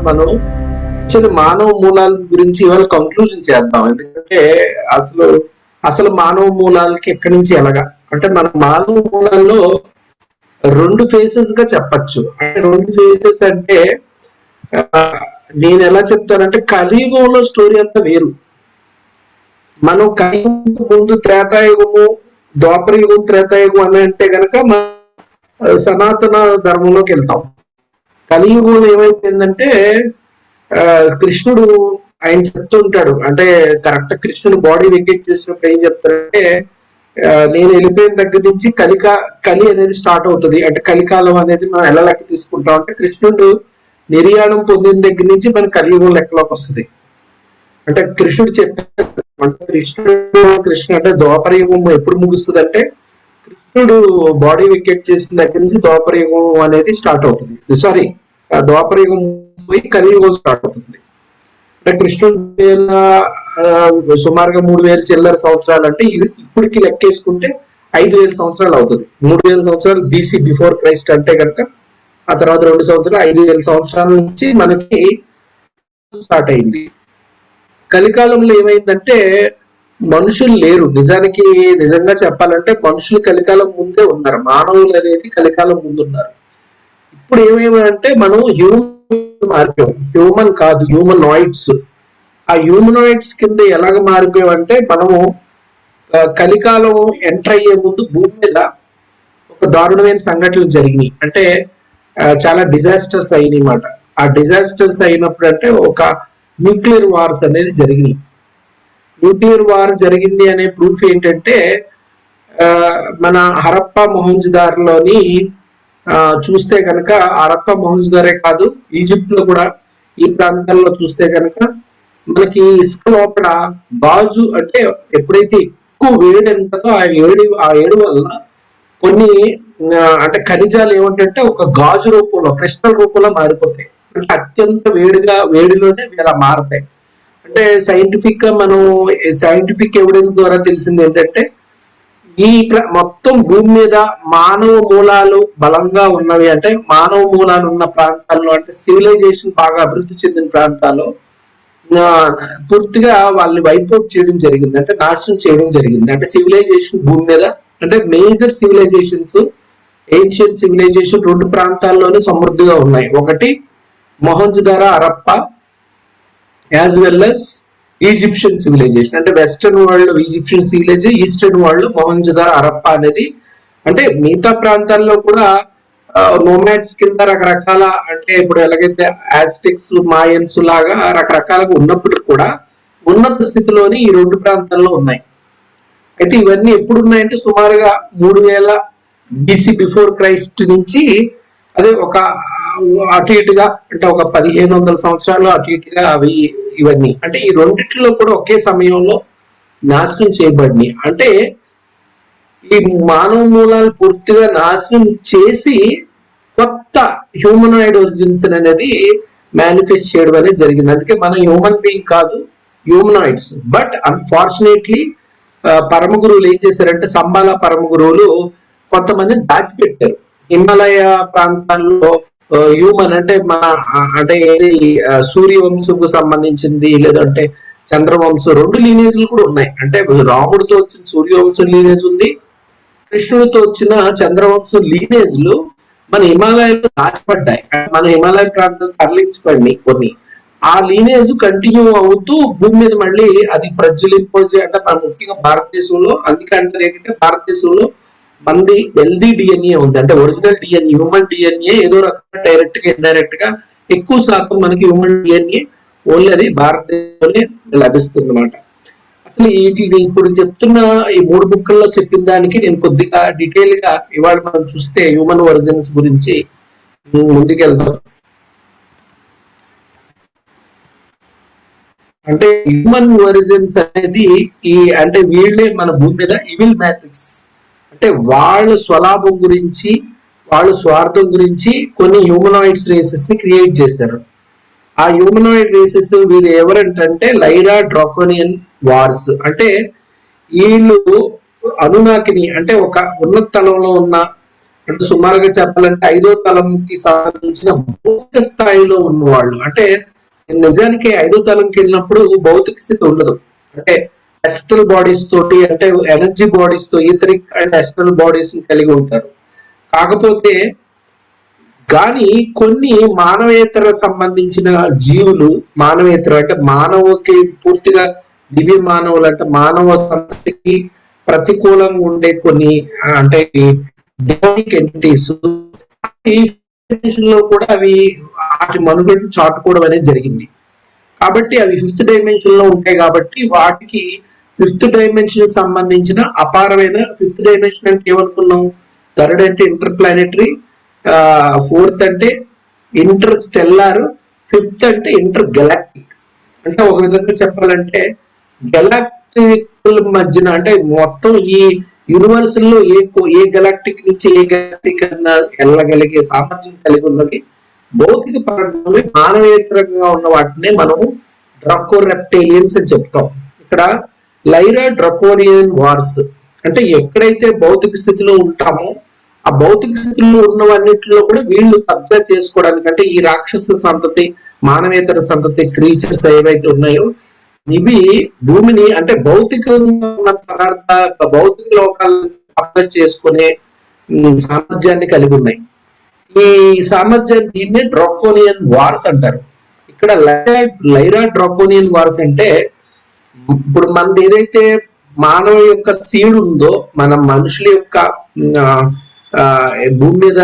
మనం అసలు మానవ మూలాల గురించి ఇవాళ కంక్లూజన్ చేద్దాం. ఎందుకంటే అసలు అసలు మానవ మూలాలకి ఎక్కడి నుంచి ఎలాగా అంటే మన మానవ మూలాల్లో రెండు ఫేసెస్ గా చెప్పచ్చు. అంటే రెండు ఫేసెస్ అంటే నేను ఎలా చెప్తానంటే కలియుగంలో స్టోరీ అంతా వేరు. మనం కలియుగం ముందు త్రేతాయుగము, ద్వాపరయుగం, త్రేతాయుగం అని అంటే గనక మన సనాతన ధర్మంలోకి వెళ్తాం. కలియుగంలో ఏమైపోయిందంటే కృష్ణుడు ఆయన చెప్తుంటాడు, అంటే కరెక్ట్ కృష్ణుడు బాడీ వెకేట్ చేసినప్పుడు ఏం చెప్తారంటే నేను వెళ్ళిపోయిన దగ్గర నుంచి కలి అనేది స్టార్ట్ అవుతుంది. అంటే కలికాలం అనేది మనం ఎలా లెక్క తీసుకుంటాం అంటే కృష్ణుడు నిర్యాణం పొందిన దగ్గర నుంచి మన కలియుగం లెక్కలోకి వస్తుంది. అంటే కృష్ణుడు చెప్పారు, అంటే కృష్ణుడు అంటే ద్వాపరయుగం ఎప్పుడు ముగుస్తుంది అంటే కృష్ణుడు బాడీ వెకేట్ చేసిన దగ్గర నుంచి ద్వాపరయుగం అనేది స్టార్ట్ అవుతుంది. సారీ, ద్వాపరయుగం పోయి కలియుగం స్టార్ట్ అవుతుంది. అంటే కృష్ణుడు సుమారుగా 3000 చిల్లర సంవత్సరాలు అంటే ఇప్పటికి లెక్కేసుకుంటే 5000 సంవత్సరాలు అవుతుంది. 3000 సంవత్సరాలు బీసీ బిఫోర్ క్రైస్ట్ అంటే కనుక ఆ తర్వాత 2 సంవత్సరాలు 5000 సంవత్సరాల నుంచి మనకి స్టార్ట్ అయింది. కలికాలంలో ఏమైందంటే మనుషులు లేరు. నిజంగా చెప్పాలంటే మనుషులు కలికాలం ముందే ఉన్నారు. మానవులు అనేది కలికాలం ముందు ఉన్నారు. ఇప్పుడు ఏమేమంటే మనం మారిపోయాం. హ్యూమన్ కాదు, హ్యూమనాయిడ్స్. ఆ హ్యూమనాయిడ్స్ కింద ఎలాగ మారిపోయామంటే మనము కలికాలం ఎంటర్ అయ్యే ముందు భూమి మీద ఒక దారుణమైన సంఘటనలు జరిగినాయి. అంటే చాలా డిజాస్టర్స్ అయినాయి అన్నమాట. ఆ డిజాస్టర్స్ అయినప్పుడు అంటే ఒక న్యూక్లియర్ వార్స్ అనేది జరిగినాయి. న్యూక్లియర్ వార్ జరిగింది అనే ప్రూఫ్ ఏంటంటే మన హరప్ప మొహంజదార్లోని చూస్తే కనుక హరప్ప మొహంజదారే కాదు, ఈజిప్ట్ లో కూడా ఈ ప్రాంతాల్లో చూస్తే కనుక మనకి ఇసుక లోపల గాజు, అంటే ఎప్పుడైతే ఎక్కువ వేడి ఉంటుందో ఆ వేడి వల్ల కొన్ని అంటే ఖనిజాలు ఏమిటంటే ఒక గాజు రూపంలో, క్రిస్టల్ రూపంలో మారిపోతాయి. అంటే అత్యంత వేడిలోనే ఇలా మారతాయి. అంటే సైంటిఫిక్ ఎవిడెన్స్ ద్వారా తెలిసింది ఏంటంటే ఈ మొత్తం భూమి మీద మానవ మూలాలు బలంగా ఉన్నవి, అంటే మానవ మూలాలు ఉన్న ప్రాంతాల్లో, అంటే సివిలైజేషన్ బాగా అభివృద్ధి చెందిన ప్రాంతాల్లో పూర్తిగా వాళ్ళని వైపౌట్ చేయడం జరిగింది, అంటే నాశనం చేయడం జరిగింది. అంటే సివిలైజేషన్ భూమి మీద, అంటే మేజర్ సివిలైజేషన్స్, ఏన్షియన్ సివిలైజేషన్ 2 ప్రాంతాల్లోనే సమృద్ధిగా ఉన్నాయి. ఒకటి Mohenjodaro Harappa, as well as Egyptian civilization. అంటే western world Egyptian civilization, eastern world Mohenjodaro Harappa అనేది. అంటే మిగతా ప్రాంతాల్లో కూడా నోమాడ్స్ కింద రకరకాల, అంటే ఇప్పుడు ఎలాగైతే ఆస్టిక్స్, మాయన్స్ లాగా రకరకాలుగా ఉన్నప్పటికీ కూడా ఉన్నత స్థితిలోని ఈ 2 ప్రాంతాల్లో ఉన్నాయి. అయితే ఇవన్నీ ఎప్పుడు ఉన్నాయంటే సుమారుగా 3000 BC బిఫోర్ క్రైస్ట్ నుంచి, అదే ఒక అటు ఇటుగా అంటే ఒక 1500 సంవత్సరాలు అటు ఇటుగా ఇవన్నీ అంటే ఈ రెండిట్లో కూడా ఒకే సమయంలో నాశనం చేయబడినాయి. అంటే ఈ మానవ మూలాలు పూర్తిగా నాశనం చేసి కొత్త హ్యూమనాయిడ్ ఒరిజిన్స్ అనేది మేనిఫెస్ట్ చేయడం అనేది జరిగింది. అందుకే మనం హ్యూమన్ బీయింగ్ కాదు, హ్యూమనాయిడ్స్. బట్ అన్ఫార్చునేట్లీ పరమ గురువులు ఏం చేశారంటే సంబాల పరమ గురువులు కొంతమందిని దాచిపెట్టారు. హిమాలయ ప్రాంతాల్లో హ్యూమన్ అంటే అంటే ఏది సూర్యవంశకు సంబంధించింది, లేదంటే చంద్రవంశం, 2 లీనేజ్లు కూడా ఉన్నాయి. అంటే రాముడితో వచ్చిన సూర్యవంశం లీనేజ్ ఉంది, కృష్ణుడితో వచ్చిన చంద్రవంశం లీనేజ్లు మన హిమాలయాల్లో దాచిపడ్డాయి. మన హిమాలయ ప్రాంతం తరలించబడినాయి కొన్ని. ఆ లీనేజ్ కంటిన్యూ అవుతూ భూమి మీద మళ్ళీ అది ప్రజ్వలింపజే, అంటే మన ముఖ్యంగా భారతదేశంలో, అందుకే అంటారు ఏంటంటే భారతదేశంలో మంది హెల్దీ డిఎన్ఏ ఉంది. అంటే ఒరిజినల్ డిఎన్ఏ, హ్యూమన్ డిఎన్ఏ ఏదో రకంగా డైరెక్ట్ గా ఇండైరెక్ట్ గా ఎక్కువ శాతం మనకి హ్యూమన్ డిఎన్ఏ ఓన్లీ అది భారతదేశంలోనే లభిస్తుంది అన్నమాట. అసలు వీటిని ఇప్పుడు చెప్తున్న ఈ 3 బుక్కుల్లో చెప్పిన దానికి నేను కొద్దిగా డీటెయిల్ గా ఇవాళ మనం చూస్తే హ్యూమన్ ఒరిజిన్స్ గురించి ముందుకెళ్తాం. అంటే హ్యూమన్ ఒరిజిన్స్ అనేది అంటే వీళ్ళే మన భూమి మీద ఈవిల్ మ్యాట్రిక్స్. అంటే వాళ్ళ స్వలాభం గురించి, వాళ్ళ స్వార్థం గురించి కొన్ని హ్యూమనాయిడ్స్ రేసెస్ ని క్రియేట్ చేశారు. ఆ హ్యూమనాయిడ్ రేసెస్ వీళ్ళు ఎవరంటే లైరా డ్రాకోనియన్ వార్స్. అంటే వీళ్ళు అనునాకిని, అంటే ఒక ఉన్నత తలంలో ఉన్న అంటే సుమారుగా చెప్పాలంటే 5వ తలంకి సంబంధించిన భౌతిక స్థాయిలో ఉన్నవాళ్ళు. అంటే నిజానికి 5వ తలంకి వెళ్ళినప్పుడు భౌతిక స్థితి ఉండదు. అంటే ఎస్ట్రల్ బాడీస్ తోటి, అంటే ఎనర్జీ బాడీస్ తో ఈథరిక్ అండ్ ఎస్ట్రల్ బాడీస్ కలిగి ఉంటారు. కాకపోతే కానీ కొన్ని మానవేతర సంబంధించిన జీవులు, మానవేతర అంటే మానవకి పూర్తిగా దివ్య మానవులు, అంటే మానవ సంతతికి ప్రతికూలంగా ఉండే కొన్ని అంటే డెమోనిక్ ఎంటిటీస్ లో కూడా అవి వాటి మనుగడను చాటుకోవడం అనేది జరిగింది. కాబట్టి అవి 5th డైమెన్షన్ లో ఉంటాయి. కాబట్టి వాటికి 5th డైమెన్షన్ సంబంధించిన అపారమైన 5th డైమెన్షన్ అంటే ఏమనుకున్నాం? 3rd అంటే ఇంటర్ ప్లానెటరీ, 4th అంటే ఇంటర్ స్టెల్లార్, 5th అంటే ఇంటర్ గెలాక్టిక్. అంటే ఒక విధంగా చెప్పాలంటే గెలాక్టిక్ మధ్యన, అంటే మొత్తం ఈ యూనివర్స్ లో ఏ గెలాక్టిక్ నుంచి ఏ గెలాక్టిక్ అన్నా వెళ్ళగలిగే సామర్థ్యం కలిగి ఉన్నది భౌతిక పరంగా మానవేతరంగా ఉన్న వాటినే మనం డ్రాకో రెప్టేలియన్స్ అని చెప్తాం. ఇక్కడ లైరా డ్రాకోనియన్ వార్స్ అంటే ఎక్కడైతే భౌతిక స్థితిలో ఉంటామో ఆ భౌతిక స్థితిలో ఉన్నవన్నిటిలో కూడా వీళ్ళు కబ్జా చేసుకోవడానికి, అంటే ఈ రాక్షస సంతతి, మానవేతర సంతతి క్రీచర్స్ ఏవైతే ఉన్నాయో ఇవి భూమిని, అంటే భౌతికంగా ఉన్న పదార్థ భౌతిక లోకాలను కబ్జా చేసుకునే సామర్థ్యాన్ని కలిగి ఉన్నాయి. ఈ సామర్థ్యాన్ని దీన్నే డ్రాకోనియన్ వార్స్ అంటారు. ఇక్కడ లైరా డ్రాకోనియన్ వార్స్ అంటే ఇప్పుడు మనది ఏదైతే మానవ యొక్క సీడ్ ఉందో, మన మనుషుల యొక్క భూమి మీద,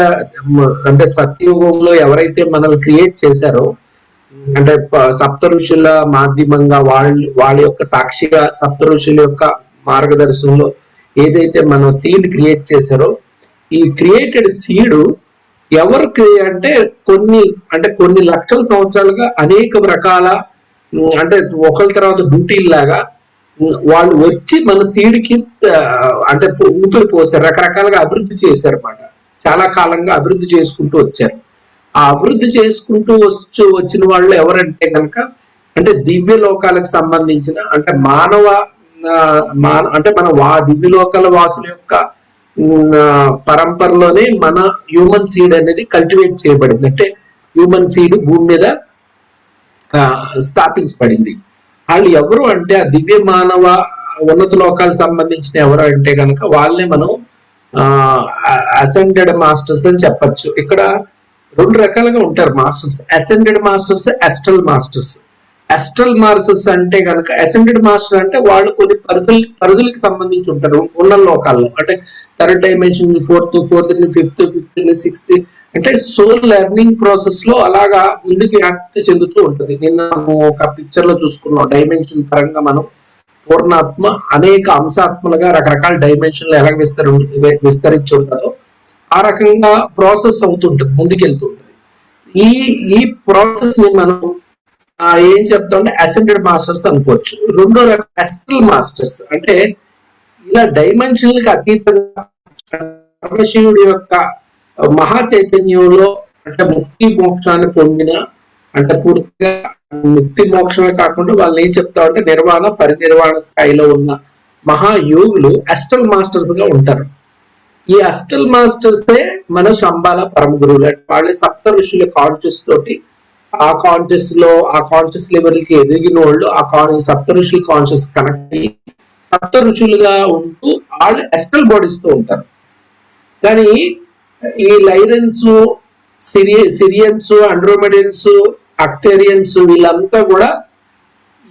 అంటే సత్యయుగంలో ఎవరైతే మనల్ని క్రియేట్ చేశారో, అంటే సప్త ఋషుల మాధ్యమంగా వాళ్ళ యొక్క సాక్షిగా సప్త ఋషుల యొక్క మార్గదర్శనంలో ఏదైతే మనం సీడ్ క్రియేట్ చేశారో, ఈ క్రియేటెడ్ సీడ్ ఎవరికి అంటే కొన్ని లక్షల సంవత్సరాలుగా అనేక రకాల, అంటే ఒకరి తర్వాత డ్యూటీలు లాగా వాళ్ళు వచ్చి మన సీడ్కి అంటే ఊపిరి పోసారు, రకరకాలుగా అభివృద్ధి చేశారు అన్నమాట. చాలా కాలంగా అభివృద్ధి చేసుకుంటూ వచ్చారు. ఆ అభివృద్ధి చేసుకుంటూ వచ్చిన వాళ్ళు ఎవరంటే కనుక, అంటే దివ్య లోకాలకు సంబంధించిన, అంటే అంటే మన దివ్య లోకాల వాసుల యొక్క పరంపరలోనే మన హ్యూమన్ సీడ్ అనేది కల్టివేట్ చేయబడింది. అంటే హ్యూమన్ సీడ్ భూమి మీద స్థాపించబడింది. వాళ్ళు ఎవరు అంటే ఆ దివ్య మానవ ఉన్నత లోకాలకు సంబంధించిన ఎవరు అంటే కనుక వాళ్ళనే మనం అసెండెడ్ మాస్టర్స్ అని చెప్పచ్చు. ఇక్కడ 2 రకాలుగా ఉంటారు masters: ascended masters, astral masters. Astral masters అంటే కనుక, అసెండెడ్ మాస్టర్ అంటే వాళ్ళు కొన్ని పరిధులకి సంబంధించి ఉంటారు ఉన్న లోకాల్లో. అంటే 3rd dimension, 4th, 5th, 6th, అంటే సోల్ లెర్నింగ్ ప్రాసెస్ లో అలాగా ముందుకు వ్యాప్తి చెందుతూ ఉంటుంది. నిన్న ఒక పిక్చర్ లో చూసుకున్నాం, డైమెన్షన్ పరంగా మనం పూర్ణాత్మ అనేక అంశాత్మలుగా రకరకాల డైమెన్షన్లు ఎలా విస్తరించి ఉంటుందో ఆ రకంగా ప్రాసెస్ అవుతుంటుంది, ముందుకెళ్తుంటుంది. ఈ ప్రాసెస్ ని మనం ఏం చెప్తామంటే అసెండెడ్ మాస్టర్స్ అనుకోవచ్చు. 2వ రకం ఎస్ట్రల్ మాస్టర్స్. అంటే ఇలా డైమెన్షన్లకు అతీతంగా పరమశివుడి యొక్క మహా చైతన్యంలో, అంటే ముక్తి మోక్షాన్ని పొందిన, అంటే పూర్తిగా ముక్తి మోక్షమే కాకుండా వాళ్ళని ఏం చెప్తామంటే నిర్వాణ పరినిర్వాణ స్థాయిలో ఉన్న మహాయోగులు అస్ట్రల్ మాస్టర్స్ గా ఉంటారు. ఈ అస్ట్రల్ మాస్టర్సే మన శంబాల పరమ గురువులు. అంటే వాళ్ళే సప్త ఋషుల కాన్షియస్ తోటి, ఆ కాన్షియస్ లెవెల్ కి ఎదిగిన వాళ్ళు సప్త ఋషుల కాన్షియస్ కనెక్ట్ అయ్యి సప్త ఋషులుగా ఉంటూ వాళ్ళు అస్ట్రల్ బాడీస్ తో ఉంటారు. కానీ ఈ లైరన్స్, సిరియన్స్, ఆండ్రోమెడియన్స్, అక్టేరియన్స్ వీళ్ళంతా కూడా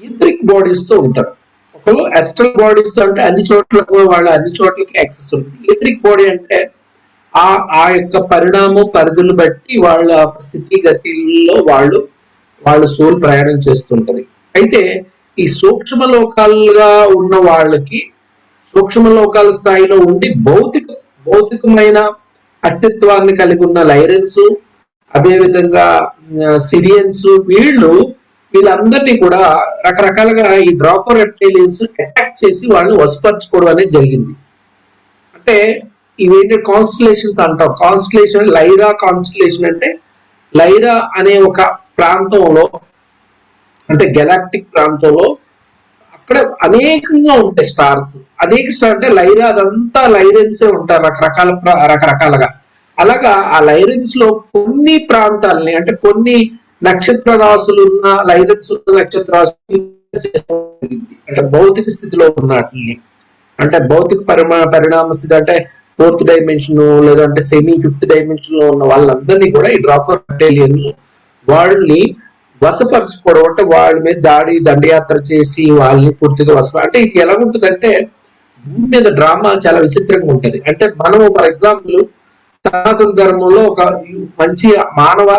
ఈథరిక్ బాడీస్ తో ఉంటారు. ఒకళ్ళు అస్ట్రల్ బాడీస్ తో అంటే అన్ని చోట్లకి యాక్సెస్ ఉంటుంది. ఈథరిక్ బాడీ అంటే ఆ యొక్క పరిణామం పరిధులు బట్టి వాళ్ళ స్థితిగతిలో వాళ్ళు సోల్ ప్రయాణం చేస్తుంటది. అయితే ఈ సూక్ష్మ లోకాలుగా ఉన్న వాళ్ళకి, సూక్ష్మ లోకాల స్థాయిలో ఉండి భౌతికమైన అస్తిత్వాన్ని కలిగి ఉన్న లైరన్స్, అదే విధంగా సిరియన్స్, వీళ్ళందరినీ కూడా రకరకాలుగా ఈ డ్రాకో రెప్టైలియన్స్ అటాక్ చేసి వాళ్ళని వశపరచుకోవడం అనేది జరిగింది. అంటే ఇవేంటి కాన్స్టలేషన్స్ అంటాం. కాన్స్టలేషన్, లైరా కాన్స్టలేషన్ అంటే లైరా అనే ఒక ప్రాంతంలో, అంటే గెలాక్టిక్ ప్రాంతంలో అక్కడ అనేకంగా ఉంటాయి స్టార్స్. అనేక స్టార్ అంటే లైరా, అదంతా లైరెన్సే ఉంటారు రకరకాలుగా. అలాగా ఆ లైరెన్స్ లో కొన్ని ప్రాంతాలని అంటే కొన్ని నక్షత్ర రాసులు ఉన్న లైరెన్స్ ఉన్న నక్షత్ర రాసులు అంటే భౌతిక స్థితిలో ఉన్న వాటిని అంటే భౌతిక పరిణామ స్థితి అంటే ఫోర్త్ డైమెన్షన్ లేదంటే సెమీ ఫిఫ్త్ డైమెన్షన్ లో ఉన్న వాళ్ళందరినీ కూడా ఈ డ్రాకోటేలియన్ వాళ్ళని వశపరచుకోవడం అంటే వాళ్ళ మీద దండయాత్ర చేసి వాళ్ళని పూర్తిగా అంటే ఇది ఎలా ఉంటుందంటే భూమి మీద డ్రామా చాలా విచిత్రంగా ఉంటది. అంటే మనం ఫర్ ఎగ్జాంపుల్ సనాతన ధర్మంలో ఒక మంచి మానవ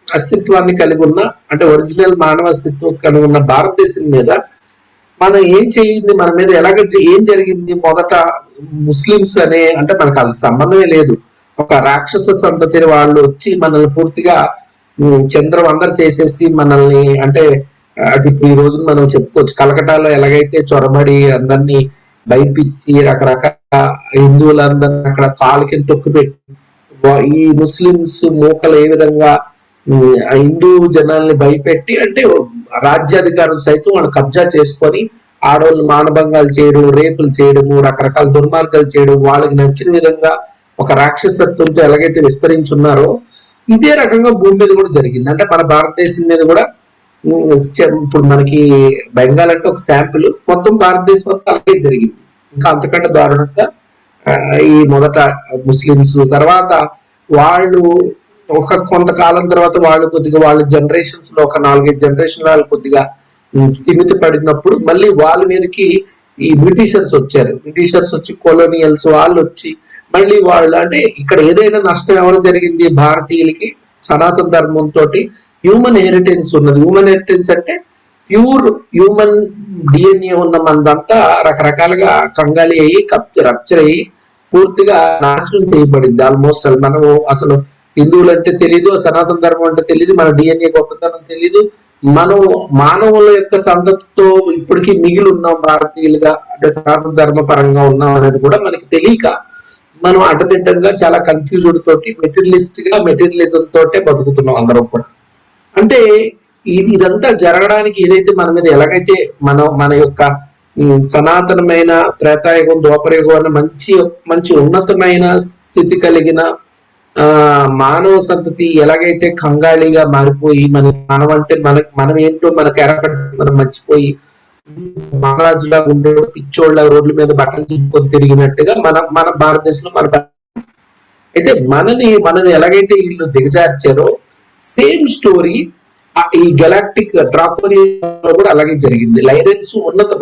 అస్తిత్వాన్ని కలిగి ఉన్న అంటే ఒరిజినల్ మానవ అస్తిత్వం కలిగి ఉన్న భారతదేశం మీద మనం ఏం చేయింది, మన మీద ఏం జరిగింది, మొదట ముస్లిమ్స్ అనే అంటే మనకు అది సంబంధమే లేదు, ఒక రాక్షస సంతతి వాళ్ళు వచ్చి మనల్ని పూర్తిగా చంద్రవందర చేసేసి మనల్ని అంటే అటు ఈ రోజు మనం చెప్పుకోవచ్చు కలకటాలో ఎలాగైతే చొరబడి అందరినీ భయపించి రకరకాల హిందువులందరినీ అక్కడ కాలు కింద తొక్కిపెట్టి ఈ ముస్లిమ్స్ మూకలు ఏ విధంగా హిందూ జనాల్ని భయపెట్టి అంటే రాజ్యాధికారులు సైతం వాళ్ళు కబ్జా చేసుకొని ఆడవాళ్ళు మానభంగాలు చేయడం, రేపులు చేయడము, రకరకాల దుర్మార్గాలు చేయడం, వాళ్ళకి నచ్చిన విధంగా ఒక రాక్షసత్వంతో ఎలాగైతే విస్తరించున్నారో ఇదే రకంగా భూమి మీద కూడా జరిగింది. అంటే మన భారతదేశం మీద కూడా ఇప్పుడు మనకి బెంగాల్ అంటే ఒక శాంపుల్, మొత్తం భారతదేశం అంతా అలాగే జరిగింది. ఇంకా అంతకంటే దారుణంగా ఈ మొదట ముస్లిమ్స్ తర్వాత వాళ్ళు ఒక కొంతకాలం తర్వాత వాళ్ళు కొద్దిగా వాళ్ళ జనరేషన్స్ లో ఒక 4-5 జనరేషన్ వాళ్ళు కొద్దిగా స్థిమిత పడినప్పుడు మళ్ళీ వాళ్ళ మీదకి ఈ బ్రిటిషర్స్ వచ్చారు. బ్రిటిషర్స్ వచ్చి కొలోనియల్స్ వాళ్ళు వచ్చి మళ్ళీ వాళ్ళు అంటే ఇక్కడ ఏదైనా నష్టం ఎవరు జరిగింది భారతీయులకి సనాతన ధర్మంతో హ్యూమన్ హెరిటేజ్ ఉన్నది. హ్యూమన్ హెరిటేజ్ అంటే ప్యూర్ హ్యూమన్ డిఎన్ఏ ఉన్న మనదంతా రకరకాలుగా కంగాలి అయ్యి రప్చర్ అయ్యి పూర్తిగా నాశనం చేయబడింది. ఆల్మోస్ట్ మనము అసలు హిందువులు అంటే తెలీదు, సనాతన ధర్మం అంటే తెలీదు, మన డిఎన్ఏ గొప్పతనం తెలీదు, మనం మానవుల యొక్క సంతతితో ఇప్పటికీ మిగిలి ఉన్నాం భారతీయులుగా అంటే సనాతన ధర్మ పరంగా ఉన్నాం అనేది కూడా మనకి తెలియక మనం అడ్డదిడ్డంగా చాలా కన్ఫ్యూజ్డ్ తోటి మెటీరియలిజం తోటే బతుకుతున్నాం అందరం కూడా. అంటే ఇదంతా జరగడానికి ఏదైతే మన మీద ఎలాగైతే మన యొక్క సనాతనమైన త్రేతాయుగం ద్వాపరయుగం అన్న మంచి ఉన్నతమైన స్థితి కలిగిన మానవ సంతతి ఎలాగైతే కంగాళిగా మారిపోయి మనం అంటే మనం ఏంటో మన క్యారెక్టర్ మనం మర్చిపోయి మహారాజులా ఉండే పిచ్చోళ్ళ రోడ్ల మీద బట్టలు తీసుకొని తిరిగినట్టుగా మన భారతదేశంలో అయితే మనని ఎలాగైతే వీళ్ళు దిగజార్చారో సేమ్ స్టోరీ ఈ గెలాక్టిక్ డ్రాకోనియన్లో కూడా అలాగే జరిగింది. లైరెన్స్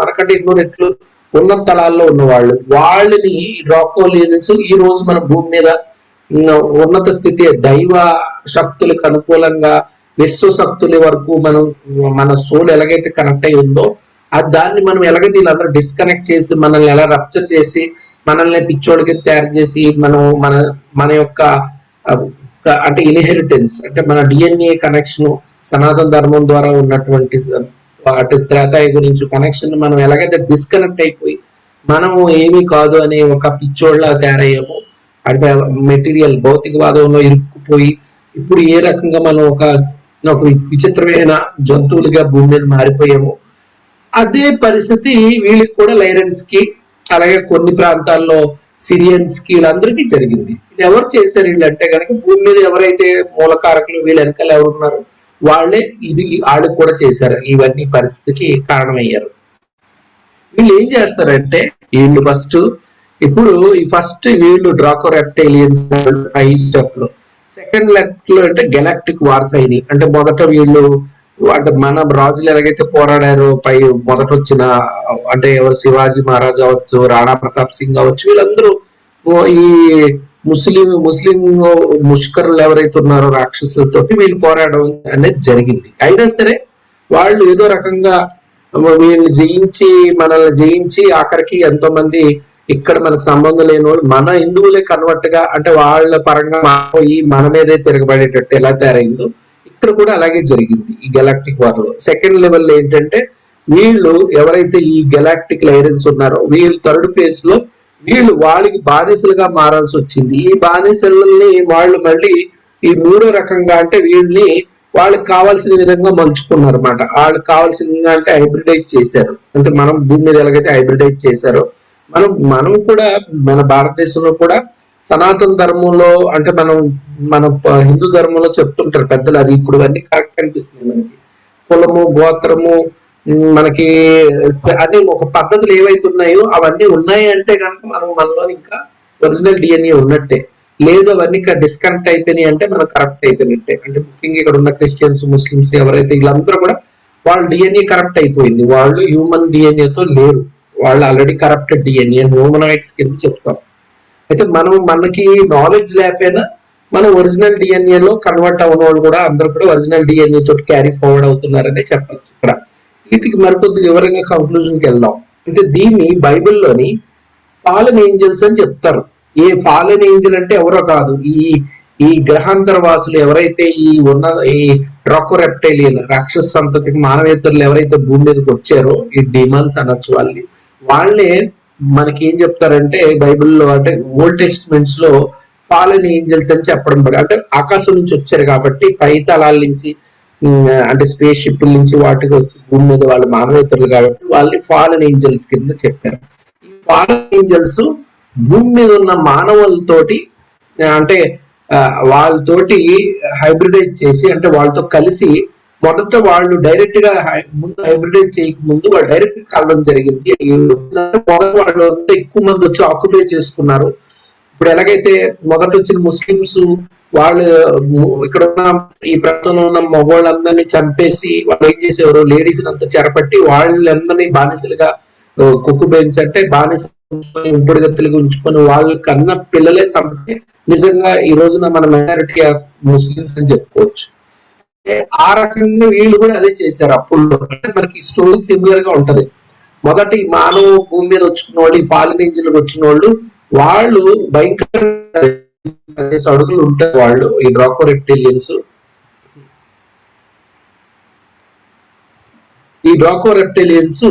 మనకంటే ఎన్నో రెట్లు ఉన్నత తలాల్లో ఉన్న వాళ్ళని డ్రాకోనియన్స్ ఈ రోజు మన భూమి మీద ఉన్నత స్థితి దైవ శక్తులకు అనుకూలంగా విశ్వ శక్తుల వరకు మన సోల్ ఎలాగైతే కనెక్ట్ అయి ఉందో దాన్ని మనం ఎలాగైతే వీళ్ళందరూ డిస్కనెక్ట్ చేసి మనల్ని ఎలా రప్చర్ చేసి మనల్ని పిచ్చోళ్ళకి తయారు చేసి మన యొక్క అంటే ఇన్హెరిటెన్స్ అంటే మన డిఎన్ఏ కనెక్షన్ సనాతన ధర్మం ద్వారా ఉన్నటువంటి అటు త్రేతాయుగ నుంచి కనెక్షన్ మనం ఎలాగైతే డిస్కనెక్ట్ అయిపోయి మనము ఏమీ కాదు అనే ఒక పిచ్చోళ్ళ తయారయ్యాము, అంటే మెటీరియల్ భౌతికవాదంలో ఇరుక్కుపోయి ఇప్పుడు ఏ రకంగా మనం ఒక విచిత్రమైన జంతువులుగా భూమి మీద మారిపోయాము అదే పరిస్థితి వీళ్ళకి కూడా లైరెన్స్ కి అలాగే కొన్ని ప్రాంతాల్లో సిరియన్స్ కి వీళ్ళందరికీ జరిగింది. ఇది ఎవరు చేశారు వీళ్ళు అంటే కనుక భూమి మీద ఎవరైతే మూలకారకులు వీళ్ళ వెనకాల ఎవరున్నారు వాళ్ళే వాళ్ళకి కూడా చేశారు, ఇవన్నీ పరిస్థితికి కారణమయ్యారు. వీళ్ళు ఏం చేస్తారంటే వీళ్ళు ఫస్ట్ వీళ్ళు డ్రాకోరెప్టైలియన్స్ 5 స్టెప్ లో, సెకండ్ లెఫ్ట్ లో అంటే గెలాక్టిక్ వార్స్ అయినాయి. అంటే మొదట వీళ్ళు అంటే మన రాజులు ఎలాగైతే పోరాడారో మొదట వచ్చిన అంటే ఎవరు శివాజీ మహారాజ్ అవచ్చు, రాణా ప్రతాప్ సింగ్ అవచ్చు, వీళ్ళందరూ ఈ ముస్లిం ముష్కరులు ఎవరైతే ఉన్నారో రాక్షసులతోటి వీళ్ళు పోరాడడం అనేది జరిగింది. అయినా సరే వాళ్ళు ఏదో రకంగా మనల్ని జయించి ఆఖరికి ఎంతో మంది ఇక్కడ మనకు సంబంధం లేని వాళ్ళు మన హిందువులే కన్వర్ట్ గా అంటే వాళ్ళ పరంగా మన మీదే తిరగబడేటట్టు ఎలా తయారైందో ఇక్కడ కూడా అలాగే జరిగింది ఈ గెలాక్టిక్ వార్ లో. సెకండ్ లెవెల్ ఏంటంటే వీళ్ళు ఎవరైతే ఈ గెలాక్టిక్ లైరెన్స్ ఉన్నారో వీళ్ళు థర్డ్ ఫేజ్ లో వీళ్ళు వాళ్ళకి బానిసలుగా మారాల్సి వచ్చింది. ఈ బానిసలని వాళ్ళు మళ్ళీ ఈ మూడో రకంగా అంటే వీళ్ళని వాళ్ళకి కావాల్సిన విధంగా మలుచుకున్నారు అనమాట. వాళ్ళకి కావాల్సిన అంటే హైబ్రిడైజ్ చేశారు. అంటే మనం భూమి మీద ఎలాగైతే హైబ్రిడైజ్ చేశారో మనం కూడా మన భారతదేశంలో కూడా సనాతన ధర్మంలో అంటే మన హిందూ ధర్మంలో చెప్తుంటారు పెద్దలు, అది ఇప్పుడు అన్ని కరెక్ట్ అనిపిస్తుంది మనకి. కులము, గోత్రము, మనకి అన్ని ఒక పద్ధతులు ఏవైతే ఉన్నాయో అవన్నీ ఉన్నాయి అంటే కనుక మనలో ఇంకా ఒరిజినల్ డిఎన్ఏ ఉన్నట్టే. లేదు అవన్నీ డిస్కనెక్ట్ అయిపోయినాయి అంటే మనం కరెక్ట్ అయిపోయినట్టే. అంటే ముఖ్యంగా ఇక్కడ ఉన్న క్రిస్టియన్స్, ముస్లిమ్స్ ఎవరైతే వీళ్ళందరూ కూడా వాళ్ళ డిఎన్ఏ కరెక్ట్ అయిపోయింది, వాళ్ళు హ్యూమన్ డిఎన్ఏతో లేరు, వాళ్ళు ఆల్రెడీ కరప్టెడ్ డిఎన్ఏ హ్యూమనాయిడ్స్ కింద చెప్తాం. అయితే మనకి నాలెడ్జ్ లేకపోయినా మనం ఒరిజినల్ డిఎన్ఏలో కన్వర్ట్ అవ్వని వాళ్ళు కూడా అందరూ కూడా ఒరిజినల్ డిఎన్ఏ తోటి క్యారీ ఫార్వర్డ్ అవుతున్నారనే చెప్పచ్చు. ఇక్కడ వీటికి మరికొద్ది వివరంగా కంక్లూజన్కి వెళ్దాం. అంటే దీన్ని బైబిల్లోని ఫాలెన్ ఏంజల్స్ అని చెప్తారు. ఏ ఫాలెన్ ఏంజల్ అంటే ఎవరో కాదు, ఈ గ్రహాంతర వాసులు ఎవరైతే ఈ డ్రాకో రెప్టైలియన్ రాక్షస సంతతికి మానవేతరులు ఎవరైతే భూమి మీదకి వచ్చారో, ఈ డిమాన్స్ అనొచ్చు వాళ్ళే మనకి ఏం చెప్తారంటే బైబిల్లో, అంటే ఓల్డ్ టెస్ట్మెంట్స్ లో ఫాలెన్ ఏంజల్స్ అని చెప్పడం పడి, అంటే ఆకాశం నుంచి వచ్చారు కాబట్టి పై తలాల నుంచి, అంటే స్పేస్ షిప్ నుంచి వాటికి వచ్చి భూమి మీద వాళ్ళు మానవేతరులు కాబట్టి వాళ్ళని ఫాలెన్ ఏంజల్స్ కింద చెప్పారు. ఈ ఫాలెన్ ఏంజల్స్ భూమి మీద ఉన్న మానవులతోటి, అంటే వాళ్ళతోటి హైబ్రిడైజ్ చేసి, అంటే వాళ్ళతో కలిసి మొదట వాళ్ళు డైరెక్ట్ గా ముందు హైబ్రిడైజ్ చేయక ముందు వాళ్ళు డైరెక్ట్ కలవడం జరిగింది. మొదట వాళ్ళు అంతా ఎక్కువ మంది వచ్చి ఆక్యుపై చేసుకున్నారు. ఇప్పుడు ఎలాగైతే మొదట వచ్చిన ముస్లిమ్స్ వాళ్ళు ఇక్కడ ఉన్న ఈ ప్రాంతంలో ఉన్న మగవాళ్ళందరినీ చంపేసి వాళ్ళు ఏం చేసేవారు, లేడీస్ అంతా చెరపట్టి వాళ్ళందరినీ బానిసలుగా, కుక్కు బెయిన్స్ అంటే బానిస ఉంపుడుగత్తులుగా ఉంచుకొని వాళ్ళ కన్న పిల్లలే సంపే నిజంగా ఈ రోజున మన మెజారిటీ ఆఫ్ ముస్లిమ్స్ అని చెప్పుకోవచ్చు. ఆ రకంగా వీళ్ళు కూడా అదే చేశారు అప్పుడు. అంటే మనకి స్టోరీ సిమిలర్ గా ఉంటది. మొదటి మానవ భూమి మీద వచ్చిన వాళ్ళు, ఈ ఫాలిన్ ఏంజల్ వచ్చిన వాళ్ళు భయంకర అడుగులు ఉంటారు వాళ్ళు, ఈ డ్రాకో రెప్టిలియన్స్. ఈ డ్రాకో రెప్టిలియన్స్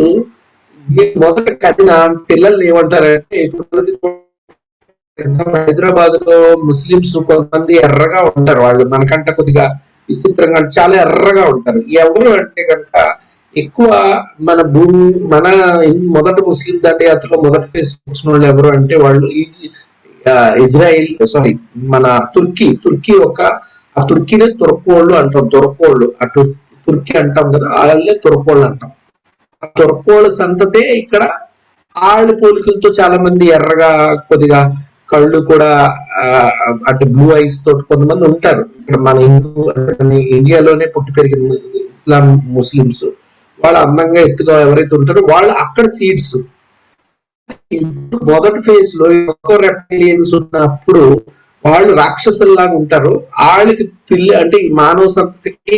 మొదట కదిన పిల్లల్ని ఏమంటారంటే, హైదరాబాద్ లో ముస్లిమ్స్ కొంతమంది ఎర్రగా ఉంటారు, వాళ్ళు మనకంటే కొద్దిగా విచిత్రంగా చాలా ఎర్రగా ఉంటారు. ఎవరు అంటే కనుక ఎక్కువ మన మొదటి ముస్లిం దండయాత్రలో మొదటి ఫేజ్ వచ్చిన వాళ్ళు ఎవరు అంటే వాళ్ళు ఇజ్రాయిల్, సారీ మన తుర్కీ ఆ తుర్కీనే తురకోళ్ళు అంటాం. తురకోళ్ళు అటు తుర్కీ అంటాం కదా, వాళ్ళే తురకోళ్ళు అంటాం. ఆ తురకోళ్ళ సంతతే ఇక్కడ ఆళ్ళు పోలికలతో చాలా మంది ఎర్రగా, కొద్దిగా కళ్ళు కూడా అంటే బ్లూ ఐస్ తోటి కొంతమంది ఉంటారు. ఇక్కడ మన ఇండియాలోనే పుట్టి పెరిగిన ఇస్లాం ముస్లిమ్స్ వాళ్ళు అందంగా ఎత్తుగా ఎవరైతే ఉంటారో వాళ్ళు అక్కడ సీడ్స్. మొదటి ఫేజ్ లో రెప్టైలియన్స్ ఉన్నప్పుడు వాళ్ళు రాక్షసుల్లాగా ఉంటారు. వాళ్ళకి అంటే ఈ మానవ సంతతికి